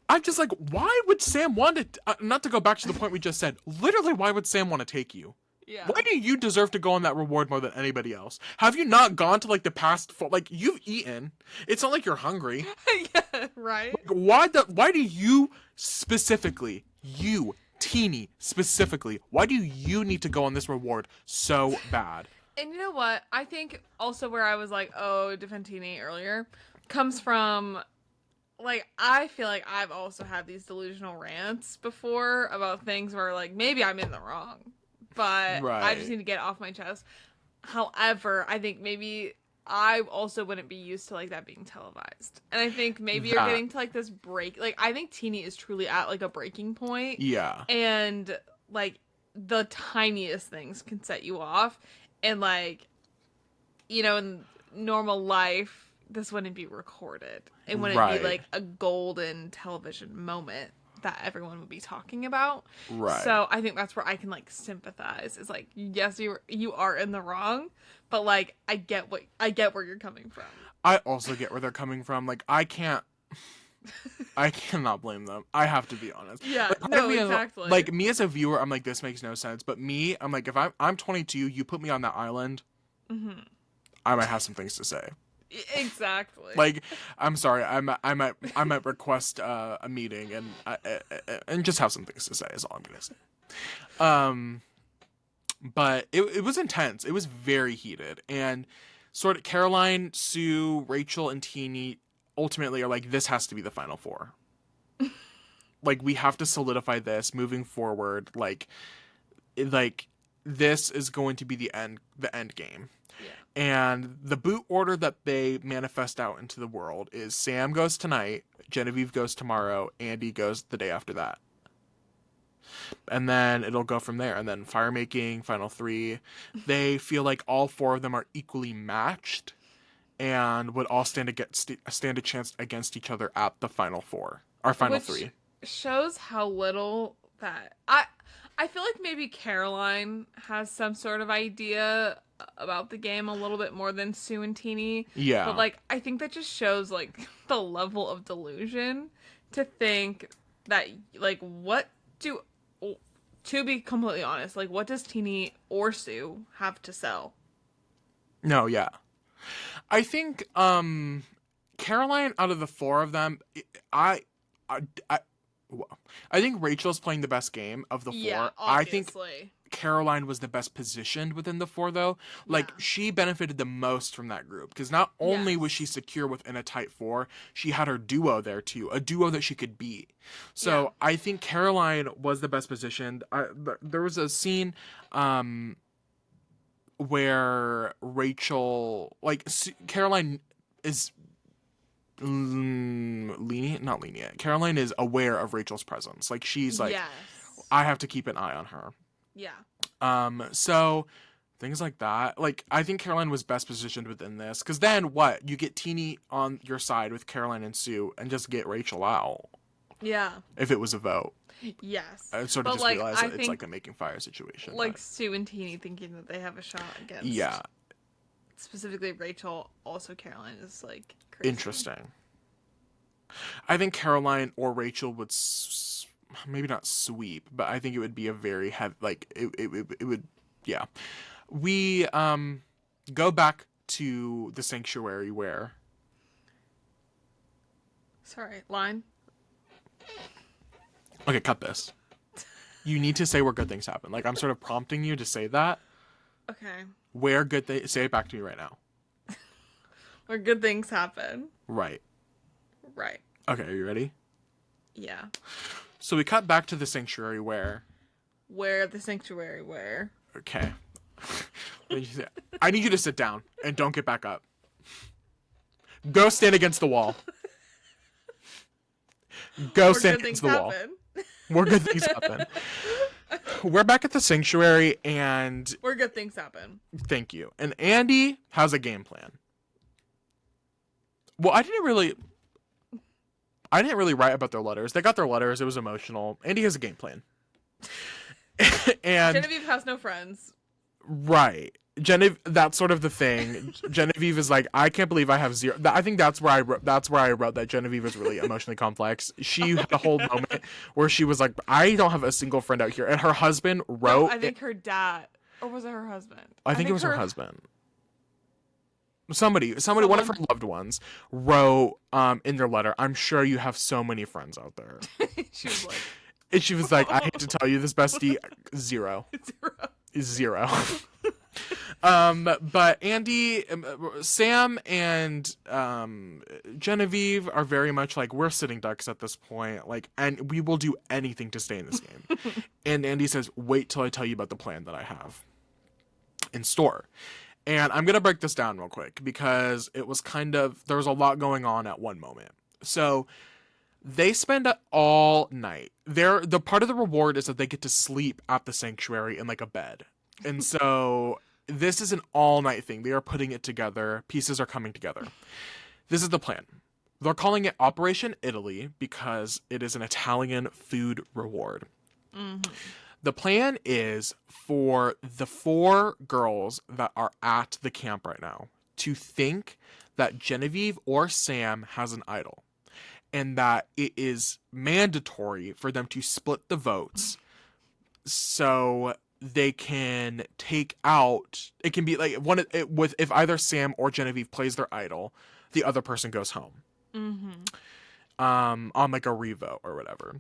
I'm just like, why would Sam want to, not to go back to the point we just said, literally, why would Sam want to take you? Yeah. Why do you deserve to go on that reward more than anybody else? Have you not gone to, like, the past, like, you've eaten. It's not like you're hungry. Yeah, right? Like, why do you specifically, Teeny specifically, why do you need to go on this reward so bad? And you know what? I think also where I was like, oh, defend Teeny earlier, comes from, like, I feel like I've also had these delusional rants before about things where, like, maybe I'm in the wrong, but right. I just need to get it off my chest. However, I think maybe I also wouldn't be used to, like, that being televised. And I think maybe you're getting to, like, this break. Like, I think Teeny is truly at, like, a breaking point. Yeah. And, like, the tiniest things can set you off. And, like, you know, in normal life, this wouldn't be recorded. It wouldn't be, like, a golden television moment that everyone would be talking about. Right. So I think that's where I can, like, sympathize. It's like, yes, you are in the wrong, but, like, I get where you're coming from. I also get where they're coming from. Like, I cannot blame them. I have to be honest. Yeah, like, no, exactly. Like, me as a viewer, I'm like, this makes no sense. But me, I'm like, if I'm 22, you put me on that island, I might have some things to say. Exactly. Like, I'm sorry, I might request a meeting and just have some things to say is all I'm gonna say. But it was intense. It was very heated, and sort of Caroline, Sue, Rachel, and Teeny ultimately are like, this has to be the final four. Like, we have to solidify this moving forward. Like this is going to be the end game. Yeah. And the boot order that they manifest out into the world is Sam goes tonight, Genevieve goes tomorrow, Andy goes the day after that. And then it'll go from there. And then fire making, final three. They feel like all four of them are equally matched and would all stand a chance against each other at the final four. Our final three. Shows how little that... I feel like maybe Caroline has some sort of idea about the game a little bit more than Sue and Teeny. Yeah. But, like, I think that just shows, like, the level of delusion to think that, like, to be completely honest, like, what does Teeny or Sue have to sell? No, yeah. I think, Caroline, out of the four of them, I think Rachel's playing the best game of the four. Yeah, obviously. I think Caroline was the best positioned within the four, though. Like, she benefited the most from that group, because not only was she secure within a tight four, she had her duo there, too. A duo that she could beat. So, I think Caroline was the best positioned. There was a scene where Rachel... Like, Caroline is... not lenient. Caroline is aware of Rachel's presence. Like, she's like, I have to keep an eye on her. Yeah. So things like that. Like, I think Caroline was best positioned within this. Because then what? You get Teeny on your side with Caroline and Sue and just get Rachel out. Yeah. If it was a vote. Yes. I sort of just realized that it's like a making fire situation. Like, but Sue and Teeny thinking that they have a shot against. Yeah. Specifically Rachel, also Caroline is, like, crazy. Interesting. I think Caroline or Rachel would maybe not sweep, but I think it would be a very heavy, like, it would, yeah. We go back to the sanctuary where... Sorry, line? Okay, cut this. You need to say where good things happen. Like, I'm sort of prompting you to say that. Okay. Where good things... Say it back to me right now. Where good things happen. Right. Right. Okay, are you ready? Yeah. So we cut back to the sanctuary where... Where the sanctuary where? Okay. I need you to sit down and don't get back up. Go stand against the wall. Go stand against the wall. Where good things happen. We're back at the sanctuary and... Where good things happen. Thank you. And Andy has a game plan. Well, I didn't really write about their letters. They got their letters. It was emotional. Andy has a game plan. And Genevieve has no friends. Right. That's sort of the thing. Genevieve is like, I can't believe I have zero. I think that's where I wrote that Genevieve is really emotionally complex. She had a whole moment where she was like, I don't have a single friend out here. And her husband wrote. No, I think her dad. Or was it her husband? I think it was her husband. Somebody, one of her loved ones wrote in their letter, I'm sure you have so many friends out there. She was like. And she was like, I hate to tell you this, bestie, zero. But Andy, Sam, and Genevieve are very much like, we're sitting ducks at this point, like, and we will do anything to stay in this game. And Andy says, wait till I tell you about the plan that I have in store. And I'm gonna break this down real quick because it was there was a lot going on at one moment. So they spend all night. The part of the reward is that they get to sleep at the sanctuary in like a bed. And so this is an all-night thing. They are putting it together. Pieces are coming together. This is the plan. They're calling it Operation Italy because it is an Italian food reward. Mm-hmm. The plan is for the 4 girls that are at the camp right now to think that Genevieve or Sam has an idol. And that it is mandatory for them to split the votes so they can take out... It can be like if either Sam or Genevieve plays their idol, the other person goes home. Mm-hmm. On like a revote or whatever.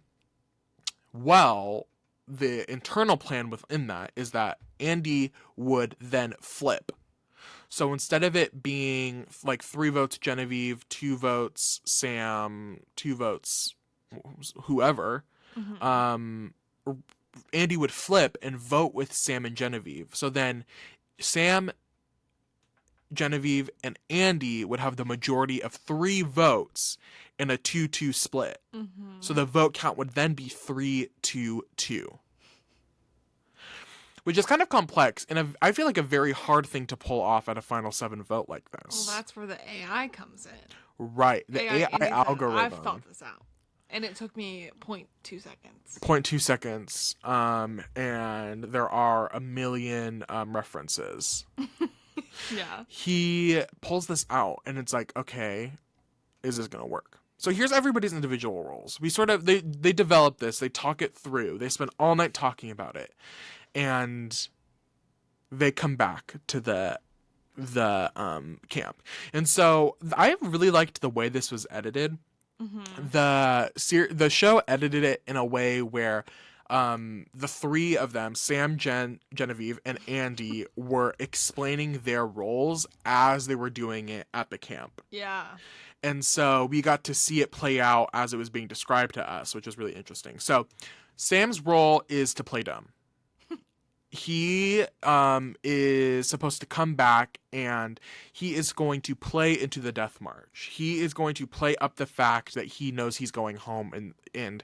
Well, the internal plan within that is that Andy would then flip. So instead of it being like 3 votes Genevieve, 2 votes Sam, 2 votes whoever, mm-hmm. Andy would flip and vote with Sam and Genevieve. So then Sam, Genevieve, and Andy would have the majority of 3 votes in a 2-2 split. Mm-hmm. So the vote count would then be 3-2. Which is kind of complex, and I feel like a very hard thing to pull off at a Final 7 vote like this. Well, that's where the AI comes in. Right, the AI algorithm. I've thought this out, and it took me 0.2 seconds. 0.2 seconds, and there are a million references. Yeah. He pulls this out, and it's like, okay, is this going to work? So here's everybody's individual roles. They develop this, they talk it through, they spend all night talking about it. And they come back to the camp. And so I really liked the way this was edited. Mm-hmm. The show edited it in a way where the 3 of them, Sam, Genevieve, and Andy, were explaining their roles as they were doing it at the camp. Yeah. And so we got to see it play out as it was being described to us, which was really interesting. So Sam's role is to play dumb. He is supposed to come back and he is going to play into the death march. He is going to play up the fact that he knows he's going home and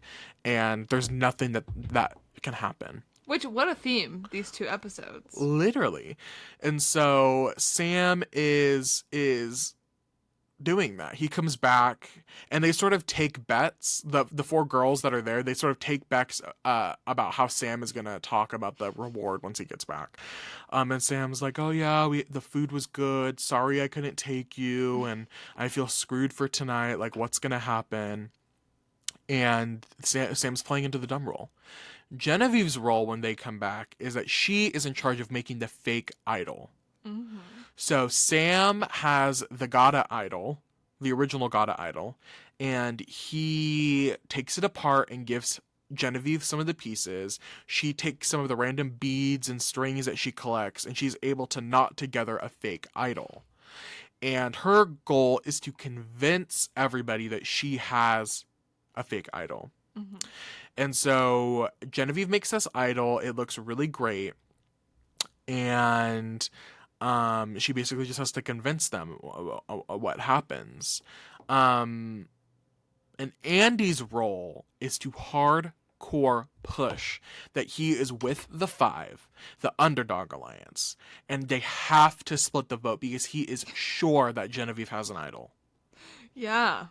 there's nothing that can happen. What a theme, these 2 episodes. Literally. And so Sam is doing that. He comes back and they sort of take bets. The 4 girls that are there, they sort of take bets about how Sam is going to talk about the reward once he gets back. And Sam's like, oh yeah, the food was good. Sorry I couldn't take you. And I feel screwed for tonight. Like, what's going to happen? And Sam's playing into the dumb role. Genevieve's role when they come back is that she is in charge of making the fake idol. Mm-hmm. So Sam has the Gada idol, the original Gada idol, and he takes it apart and gives Genevieve some of the pieces. She takes some of the random beads and strings that she collects, and she's able to knot together a fake idol. And her goal is to convince everybody that she has a fake idol. Mm-hmm. And so Genevieve makes this idol. It looks really great. And she basically just has to convince them what happens. And Andy's role is to hardcore push that he is with the Five, the Underdog Alliance, and they have to split the vote because he is sure that Genevieve has an idol. Yeah.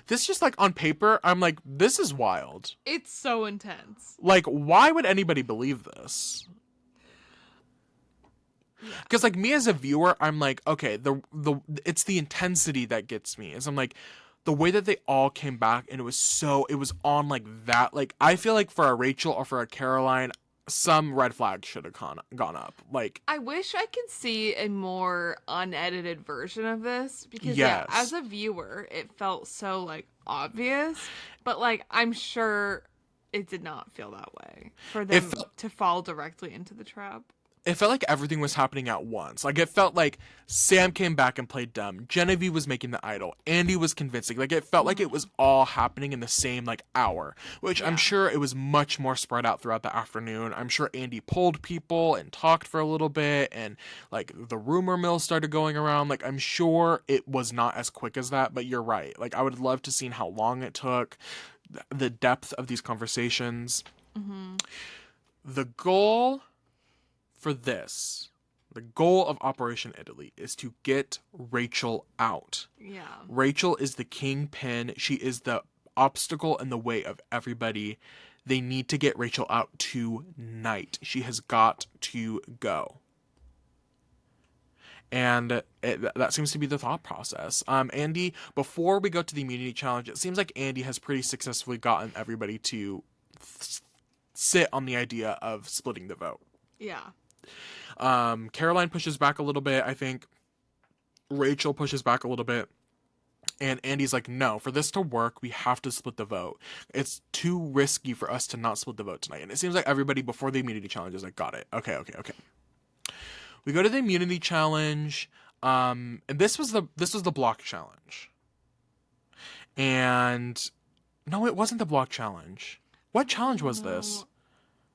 This just, like, on paper, I'm like, this is wild. It's so intense. Like, why would anybody believe this? Because, like, me as a viewer, I'm like, okay, it's the intensity that gets me. Is I'm like, the way that they all came back, and it was on like that. Like, I feel like for a Rachel or for a Caroline, some red flags should have gone up. Like, I wish I could see a more unedited version of this because yes. as a viewer, it felt so like obvious, but like I'm sure it did not feel that way for them to fall directly into the trap. It felt like everything was happening at once. Like, it felt like Sam came back and played dumb. Genevieve was making the idol. Andy was convincing. Like, it felt like it was all happening in the same, like, hour. Which I'm sure it was much more spread out throughout the afternoon. I'm sure Andy pulled people and talked for a little bit. And, like, the rumor mill started going around. Like, I'm sure it was not as quick as that. But you're right. Like, I would love to see how long it took. The depth of these conversations. Mm-hmm. The goal... for this, the goal of Operation Italy is to get Rachel out. Yeah. Rachel is the kingpin. She is the obstacle in the way of everybody. They need to get Rachel out tonight. She has got to go. And that seems to be the thought process. Andy, before we go to the immunity challenge, it seems like Andy has pretty successfully gotten everybody to sit on the idea of splitting the vote. Yeah. Caroline pushes back a little bit. I think Rachel pushes back a little bit. And Andy's like, no, for this to work, we have to split the vote. It's too risky for us to not split the vote tonight. And it seems like everybody before the immunity challenge is like, got it. Okay. We go to the immunity challenge. And this was the block challenge. And no, it wasn't the block challenge. What challenge was this?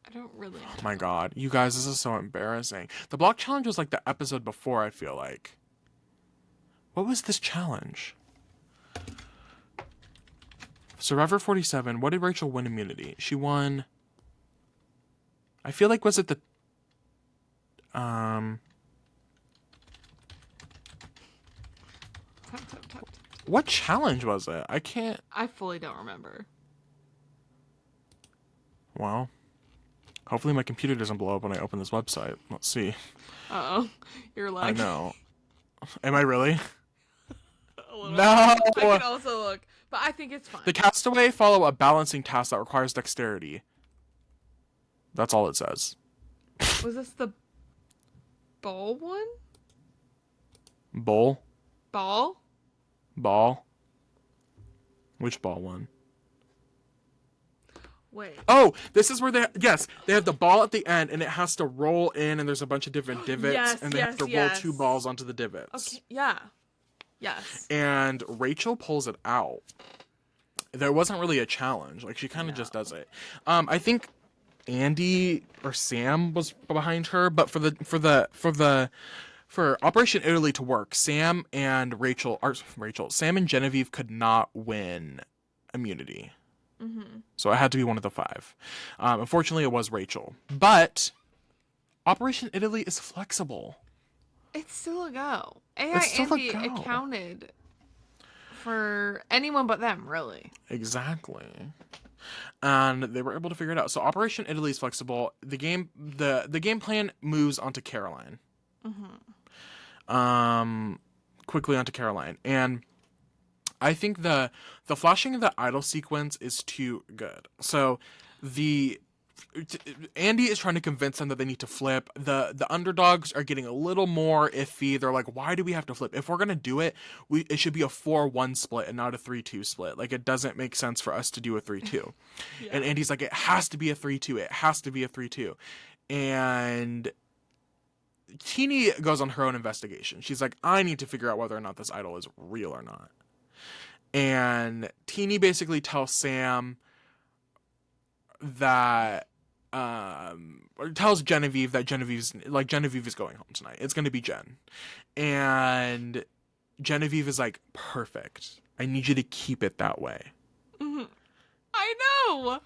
I don't really know. Oh my god. You guys, this is so embarrassing. The block challenge was like the episode before, I feel like. What was this challenge? Survivor 47. What did Rachel win immunity? She won... I feel like, was it the... What challenge was it? I fully don't remember. Wow. Hopefully my computer doesn't blow up when I open this website. Let's see. Uh-oh. You're lagging. I know. Am I really? No! I can also look, but I think it's fine. The castaway follow a balancing task that requires dexterity. That's all it says. Was this the ball one? Bowl? Ball? Ball? Which ball one? Wait. Oh, this is where they have the ball at the end, and it has to roll in, and there's a bunch of different divots, and they have to roll two balls onto the divots. Okay, yeah. Yes. And Rachel pulls it out. There wasn't really a challenge. Like, she kind of just does it. I think Andy or Sam was behind her, but for Operation Italy to work, Sam and Sam and Genevieve could not win immunity. Mm-hmm. So it had to be one of the five. Unfortunately, it was Rachel. But Operation Italy is flexible. It's still a go. AI Andy accounted for anyone but them, really. Exactly. And they were able to figure it out. So Operation Italy is flexible. The game plan moves onto Caroline. Mm-hmm. Quickly onto Caroline. And I think the flashing of the idol sequence is too good. So Andy is trying to convince them that they need to flip. The underdogs are getting a little more iffy. They're like, why do we have to flip? If we're gonna do it, it should be a 4-1 split and not a 3-2 split. Like, it doesn't make sense for us to do a 3-2. Yeah. And Andy's like, it has to be a 3-2. It has to be a 3-2. And Teeny goes on her own investigation. She's like, I need to figure out whether or not this idol is real or not. And Teeny basically tells Sam that tells Genevieve that Genevieve is going home tonight. It's going to be Jen. And Genevieve is like, perfect. I need you to keep it that way. Mm-hmm. I know.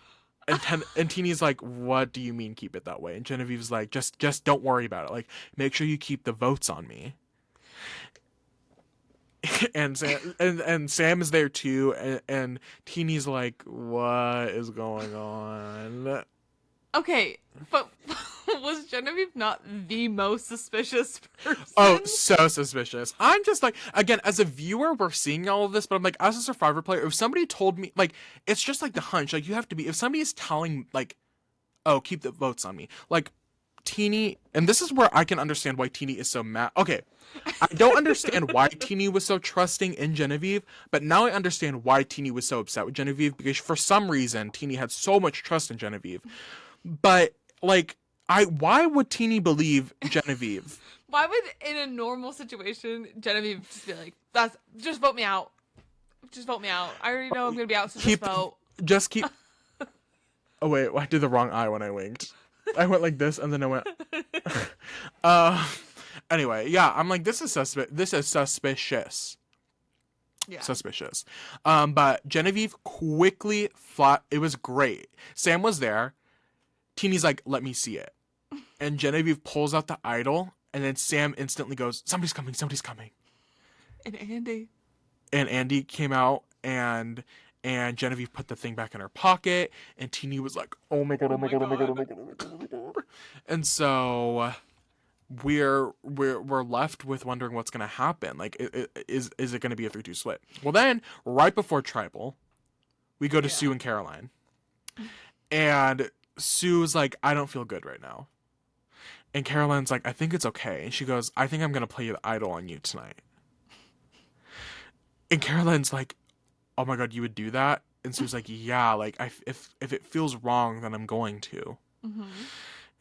And Teeny's like, what do you mean keep it that way? And Genevieve's like, just don't worry about it. Like, make sure you keep the votes on me. And Sam is there too, and Teeny's like, what is going on? Okay, but was Genevieve not the most suspicious person? Oh, so suspicious. I'm just like, again, as a viewer, we're seeing all of this, but I'm like, as a Survivor player, if somebody told me, like, it's just like the hunch, like, you have to be, if somebody is telling, like, oh, keep the votes on me, like, Teeny, and this is where I can understand why Teeny is so mad. Okay, I don't understand why Teeny was so trusting in Genevieve, but now I understand why Teeny was so upset with Genevieve, because for some reason, Teeny had so much trust in Genevieve. But, like, why would Teeny believe Genevieve? Why would, in a normal situation, Genevieve just be like, just vote me out. Just vote me out. I already know I'm going to be out, so just vote. Just keep... Oh, wait, I did the wrong eye when I winked. I went like this, and then I went... Anyway, yeah, I'm like, this is suspicious. Yeah. Suspicious. But Genevieve quickly fought. It was great. Sam was there. Teeny's like, let me see it. And Genevieve pulls out the idol, and then Sam instantly goes, somebody's coming, somebody's coming. And Andy came out, and Genevieve put the thing back in her pocket, and Teeny was like, oh my god, oh my god, oh my god, oh my god, oh my god, oh my god. And so we're left with wondering what's gonna happen. Like, is it gonna be a 3-2 split? Well, then, right before Tribal, we go to Sue and Caroline. And Sue's like, I don't feel good right now. And Caroline's like, I think it's okay. And she goes, I think I'm going to play the idol on you tonight. And Caroline's like, oh my god, you would do that? And Sue's like, yeah, like, if it feels wrong, then I'm going to. Mm-hmm.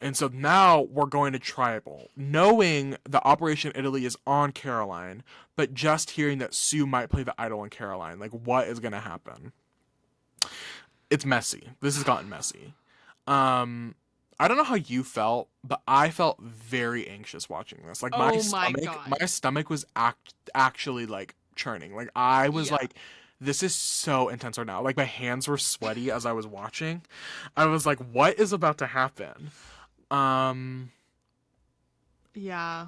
And so now we're going to Tribal, knowing the Operation Italy is on Caroline, but just hearing that Sue might play the idol on Caroline. Like, what is going to happen? It's messy. This has gotten messy. I don't know how you felt, but I felt very anxious watching this. Like, my stomach was actually like churning. Like, I was like, this is so intense right now. Like, my hands were sweaty as I was watching. I was like, what is about to happen? Yeah,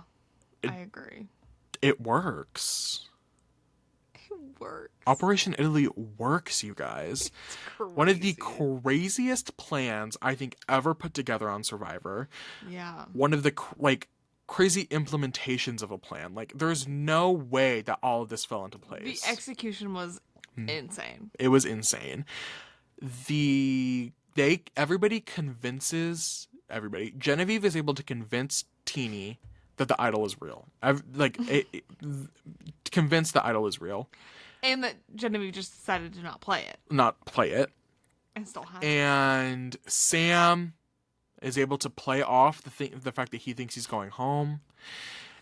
I agree. It works. Works. Operation Italy works, you guys. One of the craziest plans I think ever put together on Survivor. Yeah. One of the crazy implementations of a plan. Like, there's no way that all of this fell into place. The execution was insane. It was insane. Genevieve is able to convince Teeny that the idol is real. Convinced the idol is real. And that Genevieve just decided to not play it. And still has it. And Sam is able to play off the fact that he thinks he's going home.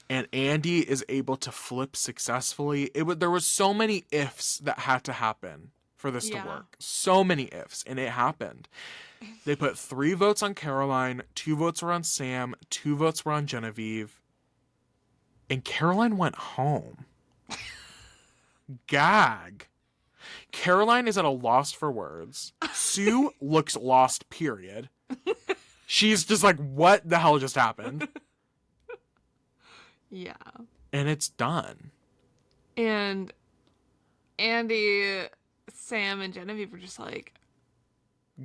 And Andy is able to flip successfully. There was so many ifs that had to happen for this to work. So many ifs. And it happened. They put 3 votes on Caroline, 2 votes were on Sam, 2 votes were on Genevieve. And Caroline went home. Gag. Caroline is at a loss for words. Sue looks lost, period. She's just like, what the hell just happened? Yeah. And it's done. And Andy, Sam, and Genevieve were just like...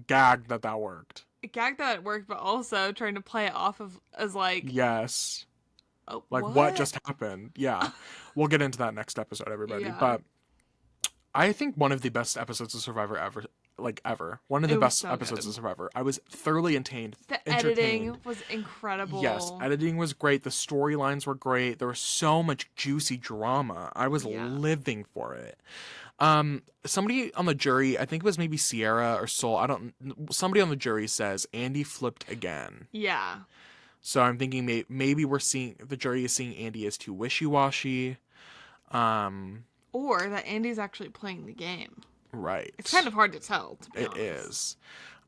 gagged that worked. Gagged that it worked, but also trying to play it off as like... yes. Oh, like, what just happened? Yeah. We'll get into that next episode, everybody. Yeah. But I think one of the best episodes of Survivor ever, like ever. One of the best episodes of Survivor. I was thoroughly entertained. The editing was incredible. Yes, editing was great. The storylines were great. There was so much juicy drama. I was living for it. Somebody on the jury, I think it was maybe Sierra or Sol, somebody on the jury says Andy flipped again. Yeah. So I'm thinking maybe the jury is seeing Andy as too wishy-washy. Or that Andy's actually playing the game. Right. It's kind of hard to tell, to be honest. It is.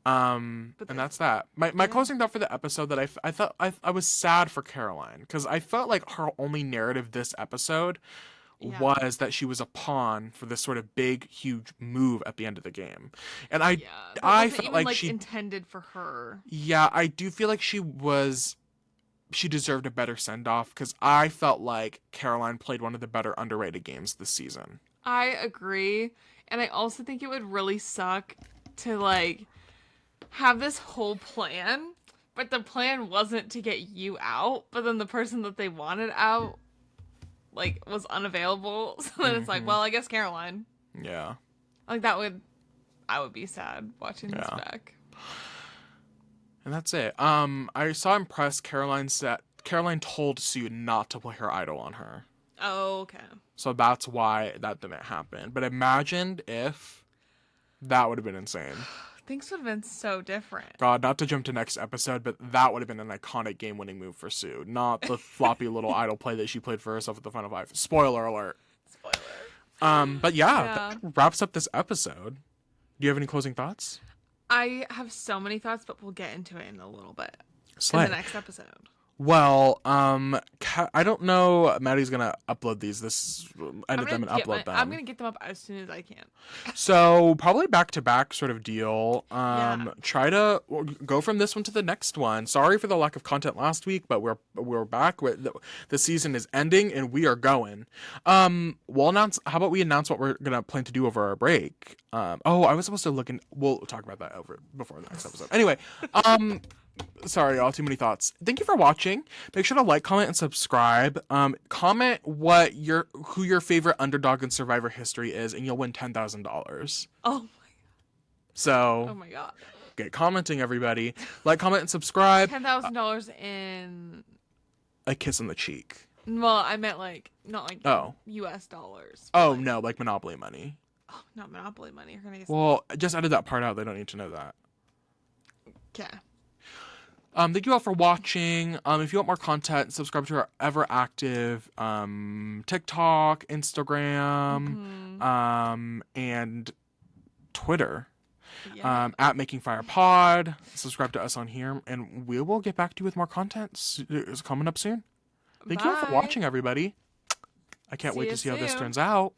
And that's that. My closing thought for the episode that I thought I was sad for Caroline, because I felt like her only narrative this episode was that she was a pawn for this sort of big, huge move at the end of the game. And I felt even, like she intended for her. Yeah, I do feel like she deserved a better send-off, because I felt like Caroline played one of the better underrated games this season. I agree. And I also think it would really suck to, like, have this whole plan, but the plan wasn't to get you out, but then the person that they wanted out, like, was unavailable. So then it's like, well, I guess Caroline. Yeah. Like, I would be sad watching this back. And that's it. I saw in press Caroline told Sue not to play her idol on her. Oh, okay. So that's why that didn't happen. But imagine if that would have been insane. Things would have been so different. God, not to jump to next episode, but that would have been an iconic game-winning move for Sue. Not the floppy little idol play that she played for herself at the Final Five. Spoiler alert. Spoiler. But that wraps up this episode. Do you have any closing thoughts? I have so many thoughts, but we'll get into it in a little bit. Slay. In the next episode. Well, I don't know. Maddie's gonna upload these. Edit them and upload them. I'm gonna get them up as soon as I can. So probably back to back sort of deal. Try to go from this one to the next one. Sorry for the lack of content last week, but we're back. The season is ending and we are going. We'll announce. How about we announce what we're gonna plan to do over our break? I was supposed to look in. We'll talk about that before the next episode. Anyway, sorry, y'all, too many thoughts. Thank you for watching. Make sure to like, comment, and subscribe. Comment who your favorite underdog in Survivor history is, and you'll win $10,000. Oh my god. So. Oh my god. Get commenting, everybody. Like, comment, and subscribe. $10,000 in a kiss on the cheek. Well, I meant not US dollars. Oh no, like Monopoly money. Oh, not Monopoly money. You're gonna get. Well, just edit that part out. They don't need to know that. Okay. Thank you all for watching. If you want more content, subscribe to our ever active TikTok, Instagram, and Twitter. Yeah. At Making Fire Pod. Subscribe to us on here, and we will get back to you with more content. It's coming up soon. Thank you all for watching, everybody. I can't wait to see how this turns out.